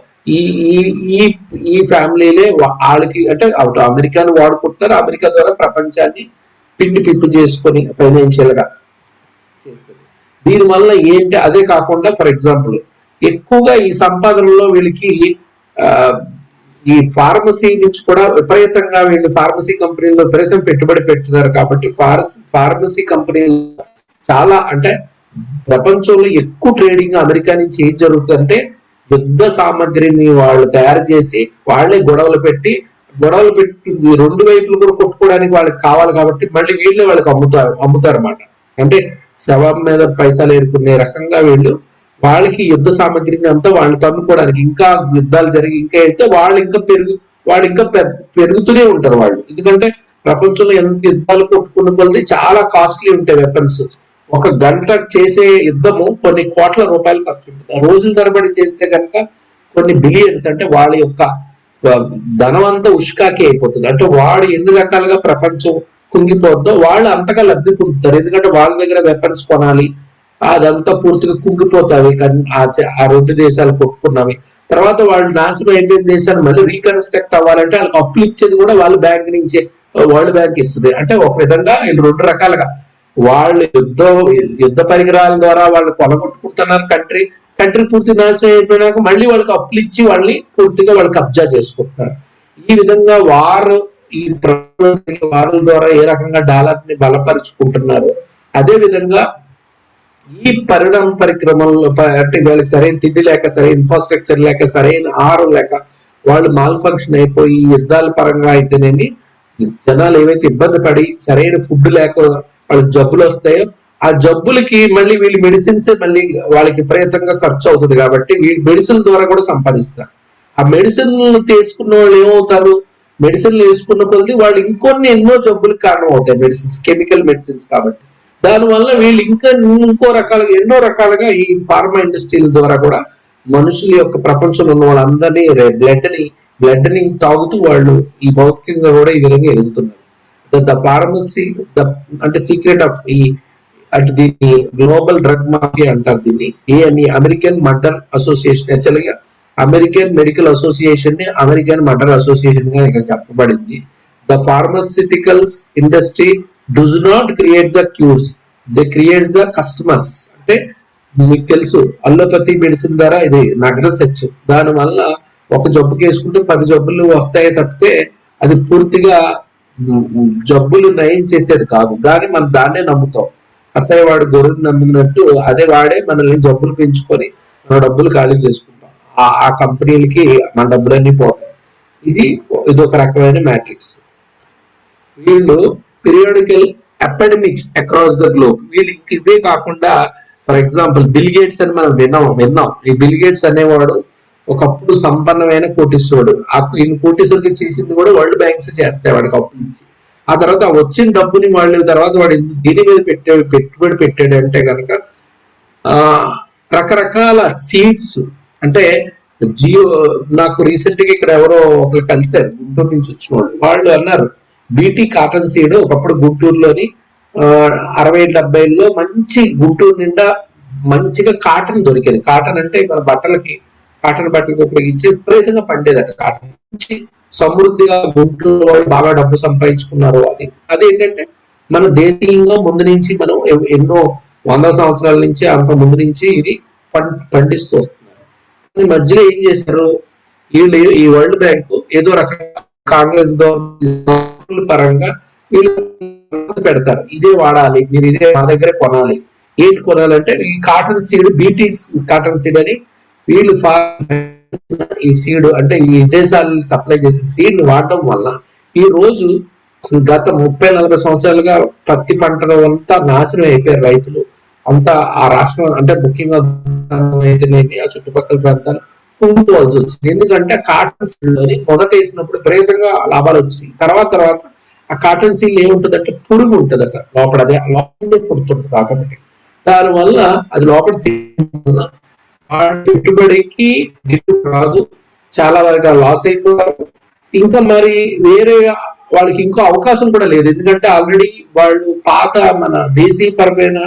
ఈ ఫ్యామిలీలే వాళ్ళకి, అంటే అమెరికాను వాడుకుంటున్నారు. అమెరికా ద్వారా ప్రపంచాన్ని పిండి పిప్పు చేసుకొని ఫైనాన్షియల్ గా చేస్తారు. దీనివల్ల ఏంటి, అదే కాకుండా ఫర్ ఎగ్జాంపుల్ ఎక్కువగా ఈ సంపాదనలో వీళ్ళకి ఈ ఫార్మసీ నుంచి కూడా విపరీతంగా వీళ్ళు ఫార్మసీ కంపెనీల్లో విపరీతం పెట్టుబడి పెట్టున్నారు. కాబట్టి ఫార్మసీ కంపెనీలు చాలా, అంటే ప్రపంచంలో ఎక్కువ ట్రేడింగ్ అమెరికా నుంచి ఏం జరుగుతుందంటే యుద్ధ సామాగ్రిని వాళ్ళు తయారు చేసి వాళ్ళే గొడవలు పెట్టి రెండు వైపులు కూడా కొట్టుకోవడానికి వాళ్ళకి కావాలి కాబట్టి మళ్ళీ వీళ్ళే వాళ్ళకి అమ్ముతారు అన్నమాట. అంటే శవం మీద పైసలు ఏరుకునే రకంగా వాళ్ళకి యుద్ధ సామాగ్రిని అంతా వాళ్ళు తన్నుకోవడానికి, ఇంకా యుద్ధాలు జరిగి ఇంకా అయితే వాళ్ళు ఇంకా పెరుగుతూనే ఉంటారు వాళ్ళు. ఎందుకంటే ప్రపంచంలో ఎంత యుద్ధాలు కొట్టుకున్న కొలది చాలా కాస్ట్లీ ఉంటాయి వెపన్స్. ఒక గంట చేసే యుద్ధము కొన్ని కోట్ల రూపాయలు ఖర్చు ఉంటుంది. రోజుల తరబడి చేస్తే కనుక కొన్ని బిలియన్స్, అంటే వాళ్ళ యొక్క ధనమంతా ఉష్కాకి అయిపోతుంది. అంటే వాడు ఎన్ని రకాలుగా ప్రపంచం కుంగిపోద్దో వాళ్ళు అంతగా లబ్ధి పొందుతారు. ఎందుకంటే వాళ్ళ దగ్గర వెపన్స్ కొనాలి, అదంతా పూర్తిగా కుంగిపోతాయి. ఆ రెండు దేశాలు కొట్టుకున్నవి తర్వాత వాళ్ళు నాశనం అయిపోయిన దేశాన్ని మళ్ళీ రీకన్స్ట్రక్ట్ అవ్వాలంటే వాళ్ళకి అప్పులు ఇచ్చేది కూడా వాళ్ళ బ్యాంక్ నుంచే, వరల్డ్ బ్యాంక్ ఇస్తుంది. అంటే ఒక విధంగా వీళ్ళు రెండు రకాలుగా వాళ్ళు యుద్ధ పరికరాల ద్వారా వాళ్ళు కొనగొట్టుకుంటున్నారు. కంట్రీ పూర్తి నాశనం అయిపోయినాక మళ్ళీ వాళ్ళకి అప్పులు ఇచ్చి వాళ్ళని పూర్తిగా వాళ్ళు కబ్జా చేసుకుంటున్నారు. ఈ విధంగా ఈ వారుల ద్వారా ఏ రకంగా డాలర్ ని బలపరుచుకుంటున్నారు. అదే విధంగా ఈ పరిక్రమల్లో, అంటే వీళ్ళకి సరైన తిండి లేక, సరైన ఇన్ఫ్రాస్ట్రక్చర్ లేక, సరైన ఆహారం లేక వాళ్ళు మాల్ ఫంక్షన్ అయిపోయి యుద్ధాల పరంగా అయితేనేమి జనాలు ఏవైతే ఇబ్బంది పడి సరైన ఫుడ్ లేక వాళ్ళకి జబ్బులు వస్తాయో ఆ జబ్బులకి మళ్ళీ వీళ్ళు మెడిసిన్స్ మళ్ళీ వాళ్ళకి విపరీతంగా ఖర్చు అవుతుంది. కాబట్టి వీళ్ళు మెడిసిన్ ద్వారా కూడా సంపాదిస్తారు. ఆ మెడిసిన్ తీసుకున్న వాళ్ళు ఏమవుతారు, మెడిసిన్లు వేసుకున్న కొద్ది వాళ్ళు ఎన్నో జబ్బులకు కారణం అవుతాయి. మెడిసిన్స్ కెమికల్ మెడిసిన్స్ కాబట్టి దానివల్ల వీళ్ళు ఎన్నో రకాలుగా ఈ ఫార్మా ఇండస్ట్రీల ద్వారా కూడా మనుషుల యొక్క ప్రపంచంలో ఉన్న వాళ్ళందరినీ బ్లడ్ ని తాగుతూ వాళ్ళు ఈ భౌతికంగా కూడా ఈ విధంగా ఎదుగుతున్నారు. ద ఫార్మసీ అంటే సీక్రెట్ ఆఫ్ అంటే దీన్ని గ్లోబల్ డ్రగ్ మాఫియా అంటారు. దీన్ని American murder association actually American medical association ని అమెరికన్ మర్డర్ అసోసియేషన్ గా ఇక్కడ చెప్పబడింది. The pharmaceuticals industry does not create the cures, they create the customers. అంటే మీకు తెలుసు అల్లోపతి మెడిసిన్ ద్వారా ఇది నగ్న సత్యం. దాని వల్ల ఒక జబ్బుకి వేసుకుంటే 10 జబ్బులు వస్తాయి తప్పితే అది పూర్తిగా జబ్బులు నయం చేసేది కాదు. కానీ మనం దాన్నే నమ్ముతాం. అసహ్యవాడు గొర్రెను నమ్మినట్టు అదే వాడే మనల్ని జబ్బులు పెంచుకొని మన డబ్బులు ఖాళీ చేసుకుంటాం. ఆ కంపెనీలకి మన డబ్బులన్నీ పోతాయి. ఇది ఒక రకమైన మ్యాట్రిక్స్. వీళ్ళు periodical epidemics across the globe. వీళ్ళు ఇవే కాకుండా ఫర్ ఎగ్జాంపుల్ బిల్ గేట్స్ అని మనం విన్నాం. ఈ బిల్ గేట్స్ అనేవాడు ఒకప్పుడు సంపన్నమైన కోటీశ్వరుడు. ఈయన కోటీశ్వరుడికి చేసింది కూడా వరల్డ్ బ్యాంక్స్ చేస్తాయి వాడికి అప్పు నుంచి. ఆ తర్వాత వచ్చిన డబ్బుని వాళ్ళు తర్వాత వాడు దీని మీద పెట్టుబడి పెట్టాడంటే కనుక రకరకాల సీడ్స్. అంటే జియో నాకు రీసెంట్ గా ఇక్కడ ఎవరో ఒకరు కలిశారు గుంటూరు నుంచి వచ్చిన వాళ్ళు అన్నారు బీటీ కాటన్ సీడ్ ఒకప్పుడు గుంటూరులోని 60-70లో మంచి గుంటూరు నిండా మంచిగా కాటన్ దొరికేది. కాటన్ అంటే మన కాటన్ బట్టలకు ఉపయోగించి విపరీతంగా పండేదట. కాటన్ నుంచి సమృద్ధిగా గుంటూరు వాళ్ళు బాగా డబ్బు సంపాదించుకున్నారు. అదేంటంటే మన దేశీయంగా ముందు నుంచి మనం ఎన్నో 100 సంవత్సరాల నుంచి అంత ముందు నుంచి ఇది పండిస్తూ వస్తున్నారు. మధ్యలో ఏం చేశారు వీళ్ళు, ఈ వరల్డ్ బ్యాంకు ఏదో రకంగా కాంగ్రెస్ గవర్నమెంట్ పరంగా వీళ్ళు పెడతారు, ఇదే వాడాలి, మీరు ఇదే మా దగ్గరే కొనాలి. ఏంటి కొనాలంటే ఈ cotton seed, BT cotton seed అని వీళ్ళు ఈ సీడ్ అంటే ఈ విదేశాలను సప్లై చేసే సీడ్ ని వాడడం వల్ల ఈ రోజు గత 30-40 సంవత్సరాలుగా పత్తి పంటలు అంతా నాశనం అయిపోయారు రైతులు అంతా. ఆ రాష్ట్రం అంటే ముఖ్యంగా అయితేనేమి ఆ చుట్టుపక్కల ప్రాంతాలు కుంగిపోవాల్సి వచ్చింది. ఎందుకంటే కాటన్ సీడ్ లోని మొదట వేసినప్పుడు విపరీతంగా లాభాలు వచ్చినాయి. తర్వాత ఆ కాటన్ సీడ్ ఏముంటదంటే పురుగు ఉంటదట లోపల, అదే లోపల పుడుతుంటది ఆటోమేటిక్. దానివల్ల అది లోపల పెట్టుబడికి గిట్టుబాటు రాదు, చాలా వరకు లాస్ అయిపోతారు. ఇంకా మరి వేరే వాళ్ళకి ఇంకో అవకాశం కూడా లేదు. ఎందుకంటే ఆల్రెడీ వాళ్ళు పాత మన దేశీయపరమైన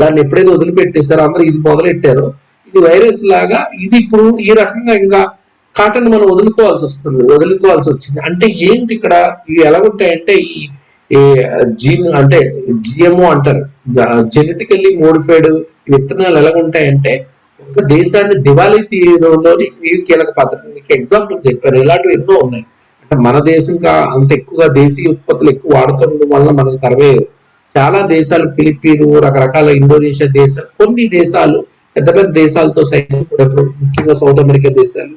దాన్ని ఎప్పుడైతే వదిలిపెట్టేశారో అందరూ ఇది మొదలెట్టారో ఇది వైరస్ లాగా ఇది ఇప్పుడు ఈ రకంగా ఇంకా కాటన్ మనం వదులుకోవాల్సి వచ్చింది. అంటే ఏంటి ఇక్కడ ఇవి ఎలా ఉంటాయంటే ఈ జీన్ అంటే జిఎంఓ అంటారు, జెనెటికల్లీ మోడిఫైడ్ విత్తనాలు ఎలా ఉంటాయంటే ఒక దేశాన్ని దివాళీ తీయడంలోని ఇవి కీలక పాత్ర. మీకు ఎగ్జాంపుల్ చెప్పారు, ఇలాంటివి ఎన్నో ఉన్నాయి. అంటే మన దేశం అంత ఎక్కువగా దేశీయ ఉత్పత్తులు ఎక్కువ వాడుతుండడం వల్ల మన సర్వే చాలా దేశాలు, ఫిలిప్పీను, రకరకాల ఇండోనేషియా దేశాలు, కొన్ని దేశాలు పెద్ద పెద్ద దేశాలతో సైతం కూడా ముఖ్యంగా సౌత్ అమెరికా దేశాలు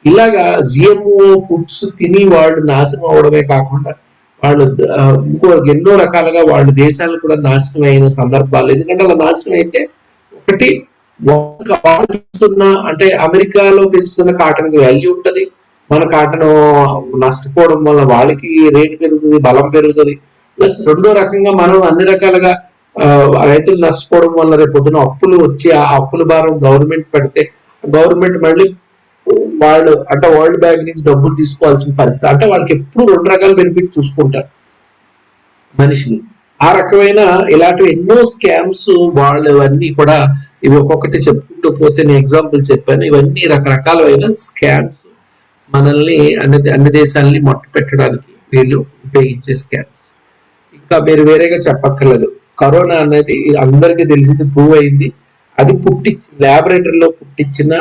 ఇలాగా జిఎంఓ ఫుడ్స్ తిని వాళ్ళు నాశనం అవడమే కాకుండా వాళ్ళు ఇంకో ఎన్నో రకాలుగా వాళ్ళ దేశాలు కూడా నాశనం అయిన సందర్భాలు. ఎందుకంటే అలా నాశనం అయితే ఒకటి అంటే అమెరికాలో పెంచుతున్న కాటన్ కి వాల్యూ ఉంటది, మన కాటన్ నష్టపోవడం వల్ల వాళ్ళకి రేటు పెరుగుతుంది, బలం పెరుగుతుంది. ప్లస్ రెండో రకంగా మనం అన్ని రకాలుగా రైతులు నష్టపోవడం వల్ల రేపు పొద్దున అప్పులు వచ్చి ఆ అప్పుల భారం గవర్నమెంట్ పెడితే గవర్నమెంట్ మళ్ళీ వాళ్ళు అంటే వరల్డ్ బ్యాంక్ నుంచి డబ్బులు తీసుకోవాల్సిన పరిస్థితి. అంటే వాళ్ళకి ఎప్పుడు 2 రకాల బెనిఫిట్ చూసుకుంటారు మనిషిని. ఆ రకమైన ఇలాంటివి ఎన్నో స్కామ్స్ వాళ్ళవన్నీ కూడా ఇవి ఒక్కొక్కటి చెప్పుకుంటూ పోతే నేను ఎగ్జాంపుల్ చెప్పాను. ఇవన్నీ రకరకాలైన స్కామ్స్ మనల్ని అన్ని దేశాలని మట్టు పెట్టడానికి వీళ్ళు ఉపయోగించే స్కామ్స్. ఇంకా మీరు వేరేగా చెప్పక్కర్లేదు, కరోనా అనేది అందరికీ తెలిసింది, ప్రూవ్ అయింది. అది ల్యాబొరేటరీలో పుట్టించిన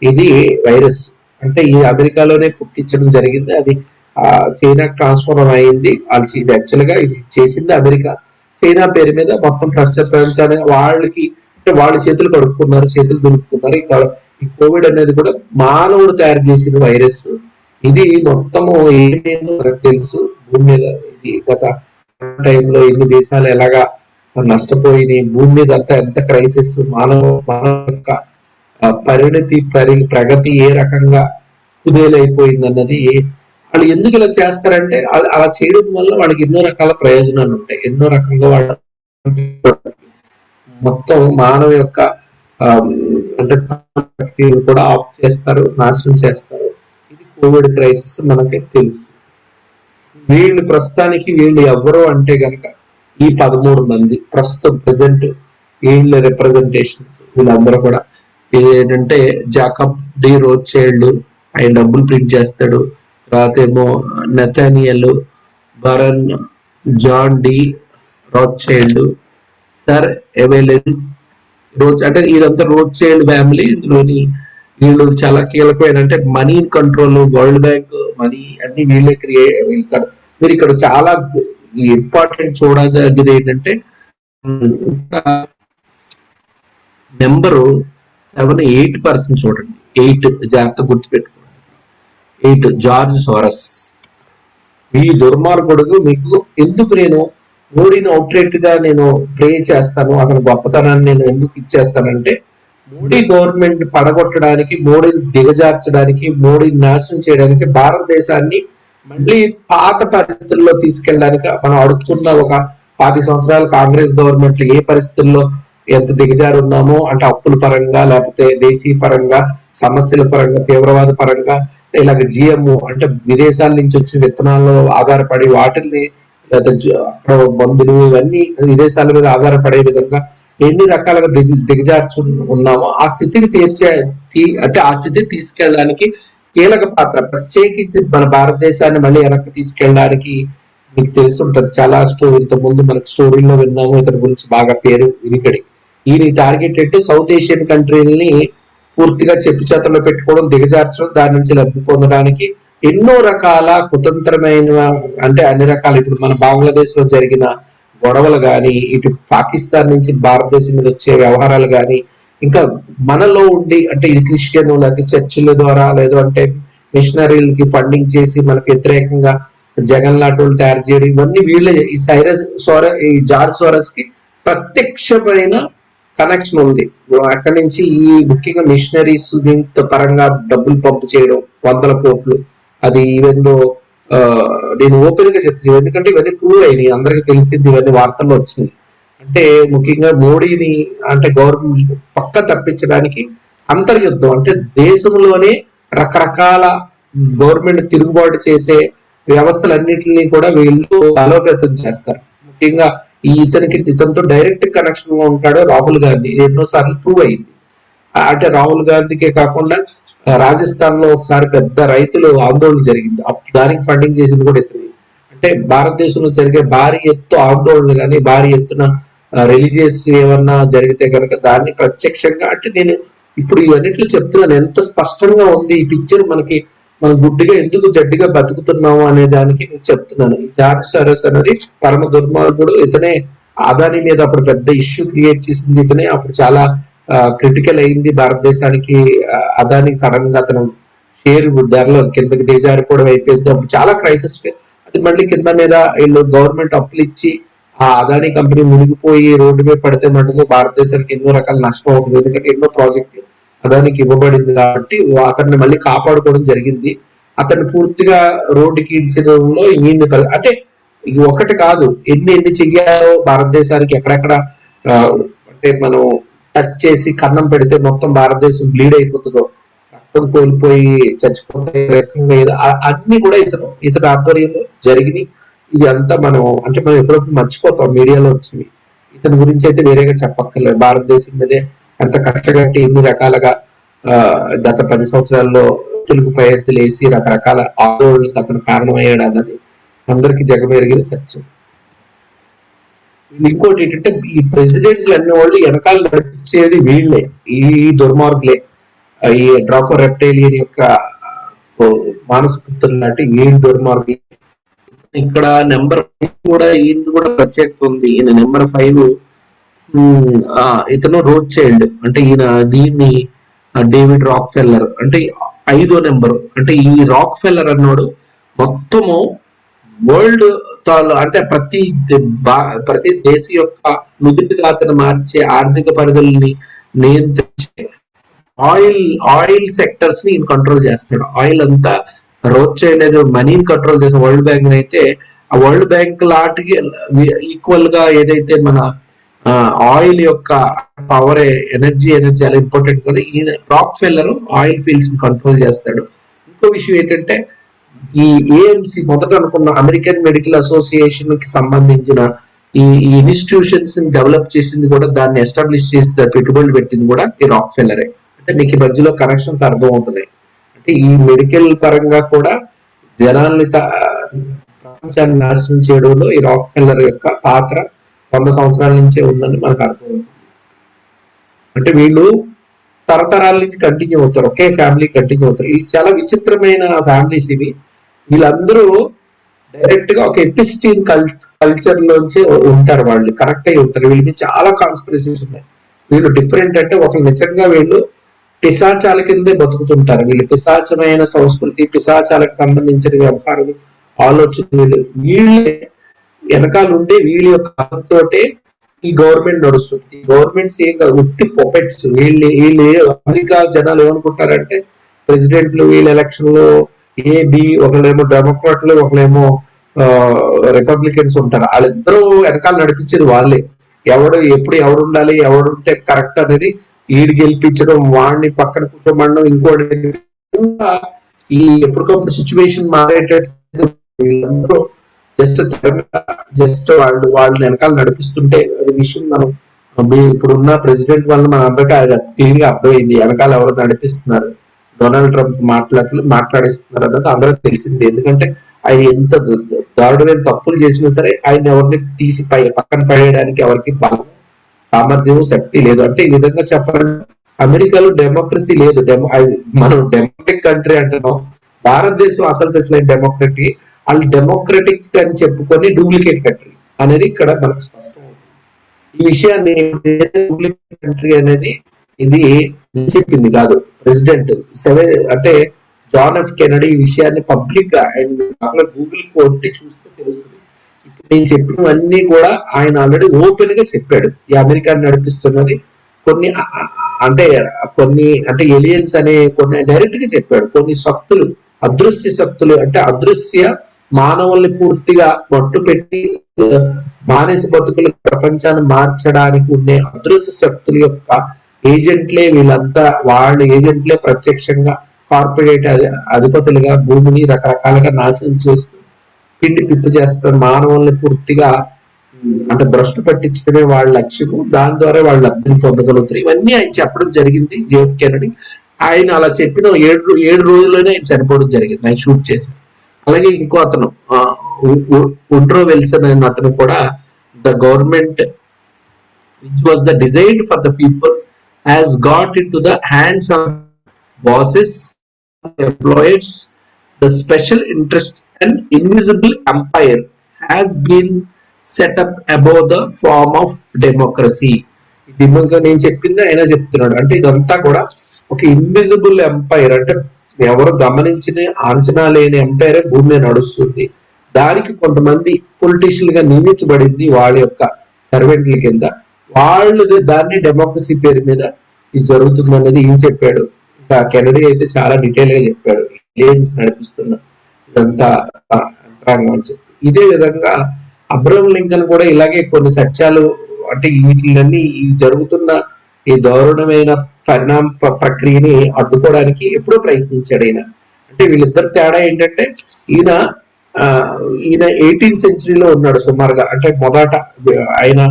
ఇది వైరస్. అంటే ఈ అమెరికాలోనే పుట్టించడం జరిగింది, అది చైనాకి ట్రాన్స్ఫర్ అయింది. ఇది యాక్చువల్ గా ఇది చేసింది అమెరికా. చైనా పేరు మీద మొత్తం ప్రపంచానికి వాళ్ళకి అంటే వాళ్ళ చేతులు కడుక్కున్నారు, చేతులు దులుపుకున్నారు. ఈ కోవిడ్ అనేది కూడా మానవుడు తయారు చేసిన వైరస్. ఇది మొత్తము ఏమేమో మనకు తెలుసు భూమి మీద. ఇది గత టైంలో ఎన్ని దేశాలు ఎలాగా నష్టపోయినాయి, భూమి మీద అంతా ఎంత క్రైసిస్, మానవ యొక్క పరిణతి ప్రగతి ఏ రకంగా కుదేలైపోయింది అన్నది. వాళ్ళు ఎందుకు ఇలా చేస్తారంటే అలా చేయడం వల్ల వాళ్ళకి ఎన్నో రకాల ప్రయోజనాలు ఉంటాయి. ఎన్నో రకంగా వాళ్ళు మొత్తం మానవ యొక్క అంటే కూడా ఆఫ్ చేస్తారు, నాశనం చేస్తారు. ఇది కోవిడ్ క్రైసిస్ మనకి తెలుసు. వీళ్ళు ప్రస్తుతానికి వీళ్ళు ఎవరు అంటే గనక ఈ 13 మంది ప్రస్తుతం ప్రెసెంట్ వీళ్ళ రిప్రజెంటేషన్స్ వీళ్ళందరూ కూడా ఇది ఏంటంటే జాకబ్ డి రోడ్ చైల్డ్, ఆయన డబ్బులు ప్రింట్ చేస్తాడు. తర్వాత ఏమో Nathaniel Baron, John de Rothschild, Sir Evelyn Rose, అంటే ఇదంతా రోడ్ చైల్డ్ ఫ్యామిలీ. ఇందులోని వీళ్ళు చాలా కీలకమైన, అంటే money control, world bank money అన్ని వీళ్ళే మీరు ఇక్కడ చాలా ఇంపార్టెంట్ చూడదగ్గది ఏంటంటే నెంబరు 8% చూడండి. 8 జాగ్రత్త గుర్తుపెట్టుకోండి. 8 జార్జ్ సోరస్. ఈ దుర్మార్గుడు మీకు ఎందుకు నేను మోడీని అవుట్లెట్ గా నేను ప్రే చేస్తాను, అతని గొప్పతనాన్ని నేను ఎందుకు ఇచ్చేస్తానంటే మోడీ గవర్నమెంట్ పడగొట్టడానికి, మోడీని దిగజార్చడానికి, మోడీని నాశనం చేయడానికి, భారతదేశాన్ని మళ్ళీ పాత పరిస్థితుల్లో తీసుకెళ్ళడానికి మనం అడుగుతున్న ఒక 10 సంవత్సరాలు కాంగ్రెస్ గవర్నమెంట్ ఏ పరిస్థితుల్లో ఎంత దిగజారు ఉన్నామో, అంటే అప్పుల పరంగా, లేకపోతే దేశీయ పరంగా, సమస్యల పరంగా, తీవ్రవాద పరంగా, ఇలాగ జిఎంఓ అంటే విదేశాల నుంచి వచ్చిన విత్తనాల్లో ఆధారపడి వాటిని, లేదా అక్కడ మందులు ఇవన్నీ విదేశాల మీద ఆధారపడే విధంగా ఎన్ని రకాలుగా దిగజార్చు ఉన్నామో ఆ స్థితికి అంటే ఆ స్థితికి తీసుకెళ్ళడానికి కీలక పాత్ర, ప్రత్యేకించి మన భారతదేశాన్ని మళ్ళీ వెనక్కి తీసుకెళ్ళడానికి మీకు తెలిసి ఉంటుంది. చాలా ఇంత ముందు మనకు స్టోరీలో విన్నాము. ఇతని గురించి బాగా పేరు వినికడి. ఈయన టార్గెట్ అంటే సౌత్ ఏషియన్ కంట్రీలని పూర్తిగా చెప్పు చేతల్లో పెట్టుకోవడం, దిగజార్చడం, దాని నుంచి లబ్ధి పొందడానికి ఎన్నో రకాల కుతంత్రమైన, అంటే అన్ని రకాల, ఇప్పుడు మన బంగ్లాదేశ్ లో జరిగిన గొడవలు కానీ, ఇటు పాకిస్తాన్ నుంచి భారతదేశం మీద వచ్చే వ్యవహారాలు కానీ, ఇంకా మనలో ఉండి, అంటే ఇది క్రిస్టియన్ లేకపోతే చర్చిల ద్వారా, లేదు అంటే మిషనరీలకి ఫండింగ్ చేసి మనకు వ్యతిరేకంగా జగన్ లాంటి వాళ్ళు తయారు చేయడం, ఇవన్నీ వీళ్ళే. ఈ జార్జ్ సోరస్ కి ప్రత్యక్షమైన కనెక్షన్ ఉంది. అక్కడి నుంచి ఈ ముఖ్యంగా మిషనరీస్ పరంగా డబ్బులు పంపు చేయడం, 100 కోట్లు. అది ఈవెందో నేను ఓపెన్ గా చెప్తున్నాను, ఎందుకంటే ఇవన్నీ ప్రూవ్ అయినాయి, అందరికి తెలిసింది, ఇవన్నీ వార్తల్లో వచ్చింది. అంటే ముఖ్యంగా మోడీని అంటే గవర్నమెంట్ పక్క తప్పించడానికి అంతర్యుద్ధం, అంటే దేశంలోనే రకరకాల గవర్నమెంట్ తిరుగుబాటు చేసే వ్యవస్థలన్నింటినీ కూడా వీళ్ళు బలోపేతం చేస్తారు. ముఖ్యంగా ఇతనితో డైరెక్ట్ కనెక్షన్ లో ఉంటాడు రాహుల్ గాంధీ. ఎన్నోసార్లు ప్రూవ్ అయింది. అంటే రాహుల్ గాంధీకే కాకుండా రాజస్థాన్ లో ఒకసారి పెద్ద రైతులు ఆందోళన జరిగింది, దానికి ఫండింగ్ చేసింది కూడా ఇతని. అంటే భారతదేశంలో జరిగే భారీ ఎత్తు ఆందోళనలు కానీ, భారీ ఎత్తున రిలీజియస్ ఏమన్నా జరిగితే కనుక దాన్ని ప్రత్యక్షంగా, అంటే నేను ఇప్పుడు ఇవన్నిట్లో చెప్తున్నాను, ఎంత స్పష్టంగా ఉంది ఈ పిక్చర్ మనకి. మనం గుడ్డిగా ఎందుకు జడ్డిగా బతుకుతున్నాము అనే దానికి నేను చెప్తున్నాను. ఈ జార్జ్ సోరస్ అనేది పరమ దుర్మార్గుడు. ఇతనే అదాని మీద అప్పుడు పెద్ద ఇష్యూ క్రియేట్ చేసింది ఇతనే. అప్పుడు చాలా క్రిటికల్ అయింది భారతదేశానికి. అదానికి సడన్ గా అతను షేర్ ధరలో కిందకి దిగజారిపోవడం అయిపోయింది. అప్పుడు చాలా క్రైసిస్. అది మళ్ళీ కింద మీద వీళ్ళు గవర్నమెంట్ అప్పులు ఇచ్చి ఆ అదాని కంపెనీ మునిగిపోయి రోడ్డు మీద పడితే మటుకు భారతదేశానికి ఎన్నో రకాల నష్టం అవుతుంది. ఎందుకంటే ఎన్నో ప్రాజెక్టులు అదానికి ఇవ్వబడింది కాబట్టి అతన్ని మళ్ళీ కాపాడుకోవడం జరిగింది. అతన్ని పూర్తిగా రోడ్డుకి ఇడ్చడంలో అంటే ఇది ఒకటి కాదు, ఎన్ని చెయ్యాలో భారతదేశానికి, ఎక్కడెక్కడ అంటే మనం టచ్ చేసి కన్నం పెడితే మొత్తం భారతదేశం బ్లీడ్ అయిపోతుందో, రక్తం కోల్పోయి చచ్చిపోతే రకంగా అన్ని కూడా ఇతను ఆధ్వర్యంలో జరిగింది. ఇది అంతా మనం అంటే మనం ఎప్పుడప్పుడు మర్చిపోతాం మీడియాలో వచ్చింది. ఇతని గురించి అయితే వేరేగా చెప్పక్కర్లేదు. భారతదేశం మీదే ఎంత కష్టగట్టి ఎన్ని రకాలుగా గత 10 సంవత్సరాల్లో తెలుగు ప్రయత్నాలు వేసి రకరకాల ఆందోళనలకు అతను కారణమయ్యాడు అన్నది అందరికి జగమెరిగిన సత్యం. ఇంకోటి ఏంటంటే ఈ ప్రెసిడెంట్లు అనే వాళ్ళు వెనకాల నడిపించేది వీళ్ళే, ఈ దుర్మార్గులే. ఈ డ్రాకో రెప్టైలియన్ యొక్క మానసపుత్రులు లాంటి వీళ్ళు దుర్మార్గులే. ఇక్కడ నెంబర్ 5 కూడా ఈయన కూడా ప్రత్యేకత ఉంది. ఈయన నెంబర్ 5 ఇతను రోడ్ చైల్డ్, అంటే ఈయన దీన్ని డేవిడ్ రాక్ ఫెల్లర్ అంటే 5వ నెంబరు. అంటే ఈ రాక్ ఫెల్లర్ అన్నాడు మొత్తము వరల్డ్ అంటే ప్రతి దేశం యొక్క నుదిటిగాతను మార్చే ఆర్థిక పరిధుల్ని నియంత్రించే ఆయిల్ సెక్టర్స్ ని కంట్రోల్ చేస్తాడు. ఆయిల్ అంతా రోడ్ చైల్డ్ అనేది మనీని కంట్రోల్ చేసే వరల్డ్ బ్యాంక్ అయితే ఆ వరల్డ్ బ్యాంక్ లాంటికి ఈక్వల్ గా ఏదైతే మన ఆయిల్ యొక్క పవర్, ఎనర్జీ చాలా ఇంపార్టెంట్ కదా. ఈయన రాక్ ఫెల్లర్ ఆయిల్ ఫీల్డ్స్ ని కంట్రోల్ చేస్తాడు. ఇంకో విషయం ఏంటంటే ఈ ఏఎంసి మొదట అనుకున్న అమెరికన్ మెడికల్ అసోసియేషన్ కి సంబంధించిన ఈ ఇన్స్టిట్యూషన్స్ ని డెవలప్ చేసింది కూడా, దాన్ని ఎస్టాబ్లిష్ చేసి పెట్టుబడులు పెట్టింది కూడా ఈ రాక్ ఫెల్లరే. అంటే మీకు ఈ మధ్యలో కనెక్షన్స్ అర్థం అవుతున్నాయి. అంటే ఈ మెడికల్ పరంగా కూడా జనాల్ని ప్రపంచాన్ని నాశనం చేయడంలో ఈ రాక్ ఫెల్లర్ యొక్క పాత్ర 100 సంవత్సరాల నుంచే ఉందని మనకు అర్థమవుతుంది. అంటే వీళ్ళు తరతరాల నుంచి కంటిన్యూ అవుతారు, ఒకే ఫ్యామిలీ కంటిన్యూ అవుతారు. ఇవి చాలా విచిత్రమైన ఫ్యామిలీస్ ఇవి. వీళ్ళందరూ డైరెక్ట్ గా ఒక ఎపిస్టీన్ కల్చర్ లోంచి ఉంటారు, వాళ్ళు కనెక్ట్ అయి ఉంటారు. వీళ్ళకి చాలా కాన్స్పిరసీస్ ఉన్నాయి. వీళ్ళు డిఫరెంట్ అంటే ఒక నిజంగా వీళ్ళు పిశాచాల కిందే బతుకుతుంటారు. వీళ్ళు పిశాచమైన సంస్కృతి, పిశాచాలకు సంబంధించిన వ్యవహారాలు, ఆలోచనలు వీళ్ళే వెనకాల ఉంటే వీళ్ళ యొక్క తోటే ఈ గవర్నమెంట్ నడుస్తుంది. గవర్నమెంట్స్ ఏం కాదు, ఉత్తి పొపెట్స్. వీళ్ళు అమెరికా జనాలు ఏమనుకుంటారంటే ప్రెసిడెంట్లు వీళ్ళ ఎలక్షన్ లో ఏది ఒకళ్ళేమో డెమోక్రాట్లు ఒకళ్ళేమో రిపబ్లికన్స్ ఉంటారు. వాళ్ళిద్దరూ వెనకాల నడిపించేది వాళ్ళే. ఎప్పుడు ఎవడు ఉండాలి, ఎవడుంటే కరెక్ట్ అనేది ఈడు గెలిపించడం, వాడిని పక్కన కూర్చోమనడం, ఇంకోటి ఈ ఎప్పటికప్పుడు సిచ్యువేషన్ మారేటట్టు వీళ్ళందరూ జస్ట్ వాళ్ళని వెనకాల నడిపిస్తుంటే అది విషయం మనం ఇప్పుడున్న ప్రెసిడెంట్ వల్ల మన అందరికీ క్లియర్ గా అర్థమైంది వెనకాల ఎవరు నడిపిస్తున్నారు, డొనాల్డ్ ట్రంప్ మాట్లాడిస్తున్నారు అన్నది అందరికి తెలిసింది. ఎందుకంటే ఆయన ఎంత దారుణమైన తప్పులు చేసినా సరే ఆయన ఎవరిని తీసి పక్కన పడేయడానికి ఎవరికి సామర్థ్యం, శక్తి లేదు. అంటే ఈ విధంగా చెప్పాలంటే అమెరికాలో డెమోక్రసీ లేదు. మనం డెమోక్రటిక్ కంట్రీ అంటున్నాం, భారతదేశం అసలు చేసిన డెమోక్రటీ, వాళ్ళు డెమోక్రటిక్ అని చెప్పుకొని డూప్లికేట్ కంట్రీ అనేది ఇక్కడ మనకు స్పష్టం అవుతుంది. ఈ విషయాన్ని డూప్లికేట్ కంట్రీ అనేది ఇది చెప్పింది కాదు, ప్రెసిడెంట్ అంటే జాన్ ఎఫ్ కెనడీ ఈ విషయాన్ని పబ్లిక్ గా అండ్ గూగుల్ కొట్టి చూస్తే తెలుస్తుంది. ఇప్పుడు నేను చెప్పినవన్నీ కూడా ఆయన ఆల్రెడీ ఓపెన్ గా చెప్పాడు. ఈ అమెరికాని నడిపిస్తున్నది కొన్ని అంటే ఎలియన్స్ అనే కొన్ని డైరెక్ట్ గా చెప్పాడు. కొన్ని శక్తులు, అదృశ్య శక్తులు, అంటే అదృశ్య మానవుల్ని పూర్తిగా మట్టు పెట్టి మానస బతుకులు ప్రపంచాన్ని మార్చడానికి ఉండే అదృశ్య శక్తుల యొక్క ఏజెంట్లే వీళ్ళంతా. వాళ్ళ ఏజెంట్లే ప్రత్యక్షంగా కార్పొరేట్ అధిపతులుగా భూమిని రకరకాలుగా నాశనం చేస్తూ పిండి పిప్పు చేస్తారు. మానవుల్ని పూర్తిగా అంటే భ్రష్టు పట్టించడమే వాళ్ళ లక్ష్యము. దాని ద్వారా వాళ్ళు లబ్ధిని పొందగలుగుతారు. ఇవన్నీ ఆయన చెప్పడం జరిగింది జేఎఫ్ కెనడీ. ఆయన అలా చెప్పిన ఏడు రోజుల్లోనే ఆయన చనిపోవడం జరిగింది, ఆయన షూట్ చేశారు. అలాగే ఇంకో అతను వుడ్రో విల్సన్ అనే అతను కూడా the government which was the designed for the people has got into the hands of bosses, employers, the special interest and invisible empire has been set up above the form of democracy. ఇది నేను చెప్పింది ఆయన చెప్తున్నాడు. అంటే ఇదంతా కూడా ఒక invisible umpire, అంటే ఎవరు గమనించిన అంచనా లేని ఎంపైర్ భూమి మీద నడుస్తుంది. దానికి కొంతమంది పొలిటీషియన్ గా నియమించబడింది వాళ్ళ యొక్క సర్వెంట్ల కింద. వాళ్ళు దాన్ని డెమోక్రసీ పేరు మీద ఇది జరుగుతుంది అనేది ఈయన చెప్పాడు. ఇంకా కెనడీ అయితే చాలా డీటెయిల్ గా చెప్పాడు ఏజెన్స్ నడిపిస్తున్న ఇదంతా యంత్రాంగం అని చెప్పి. ఇదే విధంగా అబ్రహం లింకన్ కూడా ఇలాగే కొన్ని సత్యాలు, అంటే వీటిలన్నీ జరుగుతున్న ఈ దారుణమైన పరిణామ ప్రక్రియని అడ్డుకోవడానికి ఎప్పుడూ ప్రయత్నించాడు ఆయన. అంటే వీళ్ళిద్దరు తేడా ఏంటంటే ఈయన 18th సెంచరీలో ఉన్నాడు సుమారుగా. అంటే మొదట ఆయన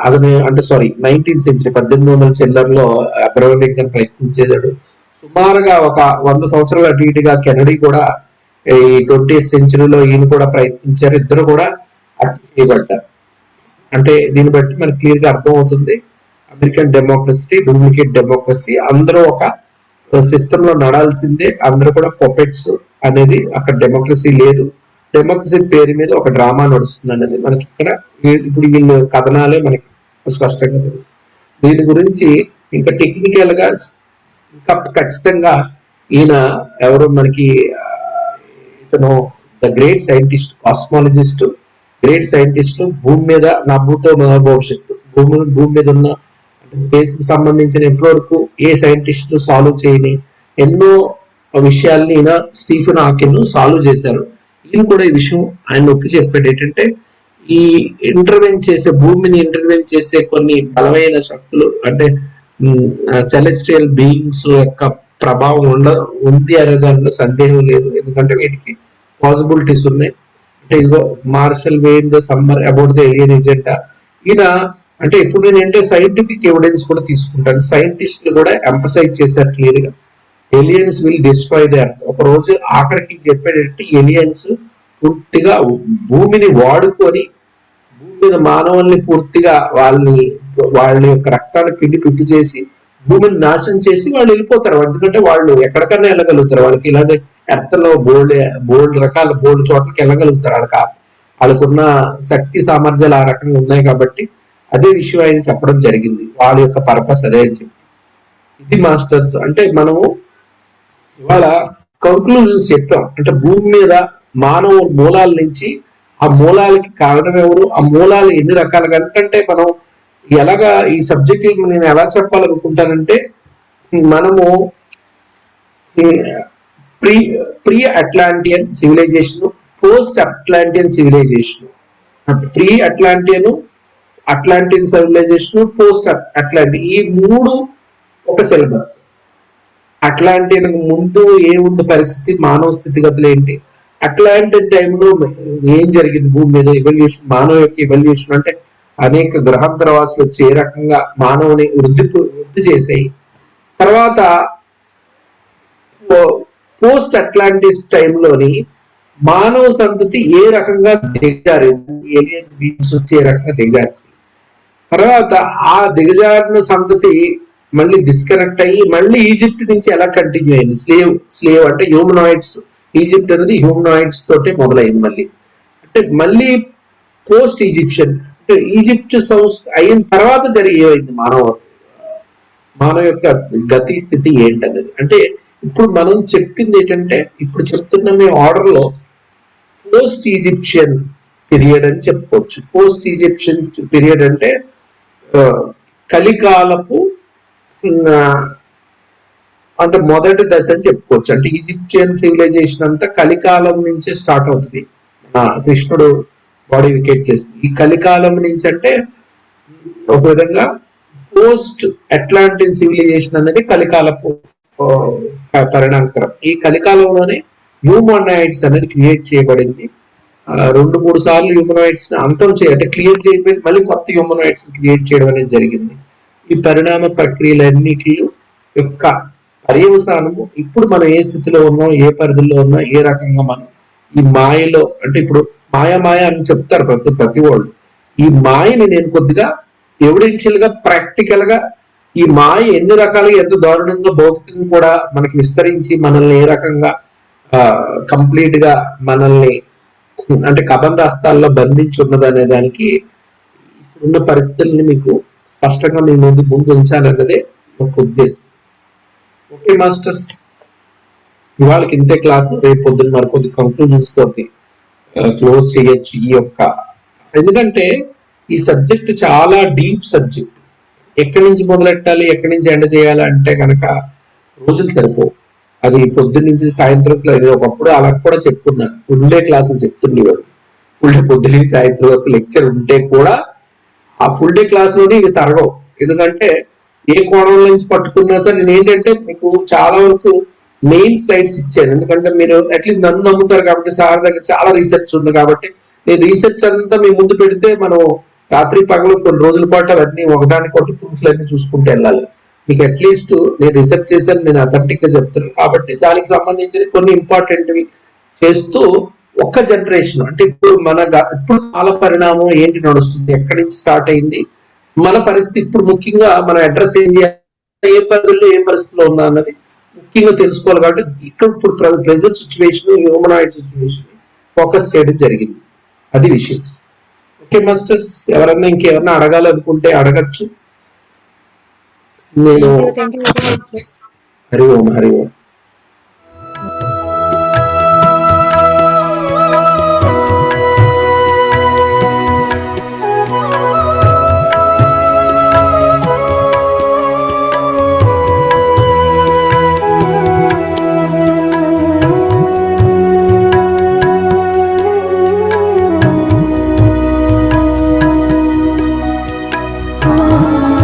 అతను అంటే 19th సెంచరీ 1800 చిల్లరలో అబ్రహం లింకన్ ప్రయత్నించేదాడు. సుమారుగా ఒక 100 సంవత్సరాలు అటు ఇటుగా కెనడీ కూడా ఈ 20th సెంచరీలో ఈయన కూడా ప్రయత్నించారు. ఇద్దరు కూడా హత్య చేయబడ్డారు. అంటే దీన్ని బట్టి మనకి క్లియర్ గా అర్థం అవుతుంది అమెరికన్ డెమోక్రసీ డూప్లికేట్ డెమోక్రసీ. అందరూ ఒక సిస్టమ్ లో నడాల్సిందే, అందరూ కూడా పొపెట్స్ అనేది. అక్కడ డెమోక్రసీ లేదు, డెమోక్రసీ పేరు మీద ఒక డ్రామా నడుస్తుంది అనేది మనకి ఇక్కడ ఇప్పుడు వీళ్ళు కథనాలే మనకి స్పష్టంగా తెలుస్తుంది. దీని గురించి ఇంకా టెక్నికల్ గా ఇంకా ఖచ్చితంగా ఈయన ఎవరు మనకి ఇతను the great scientist, cosmologist, great scientist, భూమి మీద నా భూతో భవిష్యత్తు, భూమి మీద ఉన్న స్పేస్ కి సంబంధించిన ఇప్పటివరకు ఏ సైంటిస్టులు సాల్వ్ చేయని ఎన్నో విషయాల్ని ఈయన స్టీఫెన్ హాకిన్ సాల్వ్ చేశారు. ఈయన కూడా ఈ విషయం ఆయన నొక్కి చెప్పాడు ఏంటంటే ఈ భూమిని ఇంటర్వెన్ చేసే కొన్ని బలమైన శక్తులు, అంటే సెలెస్ట్రియల్ బీయింగ్స్ యొక్క ప్రభావం ఉంది అనే దానిలో సందేహం లేదు. ఎందుకంటే వీటికి పాసిబిలిటీస్ ఉన్నాయి. అంటే ఇదిగో Marshall Vian the Summer about the alien agenda. ఈయన అంటే ఇప్పుడు నేనంటే సైంటిఫిక్ ఎవిడెన్స్ కూడా తీసుకుంటాను. సైంటిస్టులు కూడా ఎంఫసైజ్ చేశారు క్లియర్ గా, aliens will destroy the earth. ఒక రోజు ఆఖరికి చెప్పేటట్టు ఎలియన్స్ పూర్తిగా భూమిని వాడుకొని భూమి మీద మానవుల్ని పూర్తిగా వాళ్ళ యొక్క రక్తాన్ని పిండి పిప్పి చేసి భూమిని నాశనం చేసి వాళ్ళు వెళ్ళిపోతారు. ఎందుకంటే వాళ్ళు ఎక్కడికన్నా వెళ్ళగలుగుతారు. వాళ్ళకి ఇలాంటి ఎర్త్ లో బోల్డ్ రకాల బోల్డ్ చోట్లకి వెళ్ళగలుగుతారు. వాళ్ళకున్న శక్తి సామర్థ్యాలు ఆ రకంగా ఉన్నాయి కాబట్టి అదే విషయం ఆయన చెప్పడం జరిగింది. వాళ్ళ యొక్క పర్పస్ అదే అని చెప్పి. ఇది మాస్టర్స్ అంటే మనము ఇవాళ కంక్లూజన్స్ చెప్పాం. అంటే భూమి మీద మానవ మూలాల నుంచి ఆ మూలాలకి కారణం ఎవరు, ఆ మూలాలు ఎన్ని రకాలుగా, ఎందుకంటే మనం ఎలాగా ఈ సబ్జెక్ట్ నేను ఎలా చెప్పాలనుకుంటానంటే, మనము pre pre Atlantean civilisation, post Atlantean civilisation, pre Atlantean, Atlantean civilisation, post Atlantic, ఈ మూడు ఒక సిలబస్. అట్లాంటియన్ ముందు ఏముంది పరిస్థితి, మానవ స్థితిగతులు ఏంటి, అట్లాంటిక్ టైంలో ఏం జరిగింది భూమి మీద, ఎవల్యూషన్, మానవ యొక్క ఎవల్యూషన్ అంటే అనేక గ్రహాంతరవాసులు వచ్చి ఏ రకంగా మానవుని వృద్ధి చేసాయి. తర్వాత పోస్ట్ అట్లాంటిస్ టైంలోని మానవ సంతతి ఏ రకంగా దిగజారింది, ఏలియన్స్ బీమ్స్ వచ్చి ఏ రకంగా దిగజారింది. తర్వాత ఆ దిగజారిన సంతతి మళ్ళీ డిస్కనెక్ట్ అయ్యి మళ్ళీ ఈజిప్ట్ నుంచి ఎలా కంటిన్యూ అయింది, స్లేవ్ అంటే హ్యూమనాయిడ్స్, ఈజిప్ట్ అనేది హ్యూమనాయిడ్స్ తోటే మొదలైంది. అంటే మళ్ళీ పోస్ట్ ఈజిప్షియన్ అంటే ఈజిప్ట్ అయిన తర్వాత ఏమైంది మానవ యొక్క గతి స్థితి ఏంటన్నది. అంటే ఇప్పుడు మనం చెప్పింది ఏంటంటే, ఇప్పుడు చెప్తున్న మీ ఆర్డర్ లో పోస్ట్ ఈజిప్షియన్ పీరియడ్ అని చెప్పుకోవచ్చు. పోస్ట్ ఈజిప్షియన్ పీరియడ్ అంటే కలికాలపు అంటే మొదటి దశ అని చెప్పుకోవచ్చు. అంటే ఈజిప్షియన్ సివిలైజేషన్ అంతా కలికాలం నుంచి స్టార్ట్ అవుతుంది. కృష్ణుడు బాడీ వికెట్ చేస్తుంది. ఈ కలికాలం నుంచి అంటే ఒక విధంగా పోస్ట్ అట్లాంటిన్ సివిలైజేషన్ అనేది కలికాలపు పరిణామకరం. ఈ కలికాలంలోనే హ్యూమనాయిడ్స్ అనేది క్రియేట్ చేయబడింది. 2-3 సార్లు హ్యూమనాయిడ్స్ అంతం అంటే క్లియర్ చేయబడి మళ్ళీ కొత్త హ్యూమనాయిడ్స్ క్రియేట్ చేయడం అనేది జరిగింది. ఈ పరిణామ ప్రక్రియలన్నిటి యొక్క పర్యవసానము ఇప్పుడు మనం ఏ స్థితిలో ఉన్నాం, ఏ పరిధిలో ఉన్నాం, ఏ రకంగా మనం ఈ మాయలో, అంటే ఇప్పుడు మాయ అని చెప్తారు ప్రతి వాళ్ళు. ఈ మాయని నేను కొద్దిగా ఎవిడెన్షియల్ గా, ప్రాక్టికల్ గా ఈ మాయ ఎన్ని రకాలుగా, ఎంత దారుణంగా భౌతికంగా కూడా మనకి విస్తరించి మనల్ని ఏ రకంగా కంప్లీట్ గా మనల్ని అంటే కబంధాస్తాల్లో బంధించి ఉన్నది అనే దానికి ఇప్పుడున్న పరిస్థితుల్ని మీకు స్పష్టంగా మీ ముందు ఉంచాలన్నదే ఒక ఉద్దేశం. ఓకే మాస్టర్స్, ఇవాళకి ఇంతే క్లాస్. రేపు పొద్దున్న మరికొద్ది కంక్లూజన్స్ తోటి క్లోజ్ చేయొచ్చు ఈ యొక్క, ఎందుకంటే ఈ సబ్జెక్ట్ చాలా డీప్ సబ్జెక్ట్. ఎక్కడి నుంచి మొదలెట్టాలి, ఎక్కడి నుంచి ఎండ చేయాలి అంటే కనుక రోజులు సరిపోవు. అది పొద్దున్న నుంచి సాయంత్రం ఒకప్పుడు అలా కూడా చెప్పుకున్నాను, ఫుల్ డే క్లాసులు చెప్తుండేవాడు. ఫుల్ డే పొద్దున్న సాయంత్రం ఒక లెక్చర్ ఉంటే కూడా ఆ ఫుల్ డే క్లాస్ లోనే ఇవి తరగవు. ఎందుకంటే ఏ కోణం నుంచి పట్టుకున్నా సరే నేను ఏంటంటే మీకు చాలా వరకు మెయిన్ స్లైడ్స్ ఇచ్చాను. ఎందుకంటే మీరు అట్లీస్ట్ నన్ను నమ్ముతారు కాబట్టి, సార్ దగ్గర చాలా రీసెర్చ్ ఉంది కాబట్టి నేను రీసెర్చ్ అంతా మీ ముందు పెడితే మనం రాత్రి పగలు కొన్ని రోజుల పాటు అవన్నీ ఒకదాని కొట్టి ప్రూఫ్లు అన్ని చూసుకుంటూ వెళ్ళాలి. మీకు అట్లీస్ట్ నేను రీసెర్చ్ చేశాను, నేను అథెంటిక్ గా చెప్తున్నాను కాబట్టి దానికి సంబంధించిన కొన్ని ఇంపార్టెంట్వి చేస్తూ ఒక్క జనరేషన్ అంటే ఇప్పుడు ఇప్పుడు కాల పరిణామం ఏంటి నడుస్తుంది, ఎక్కడి నుంచి స్టార్ట్ అయింది, మన పరిస్థితి ఇప్పుడు ముఖ్యంగా మన అడ్రస్ ఏం చేయాలి, ఏ పరిధిలో ఏ పరిస్థితిలో ఉన్నా అన్నది ముఖ్యంగా తెలుసుకోవాలి. కాబట్టి ఇక్కడ ఇప్పుడు present situation, humanoid situation focus చేయడం జరిగింది. అది విషయం. ఓకే మాస్టర్స్, ఎవరన్నా ఇంకెవరన్నా అడగాలనుకుంటే అడగచ్చు. నేను హరి ఓం హరి ఓం. Ah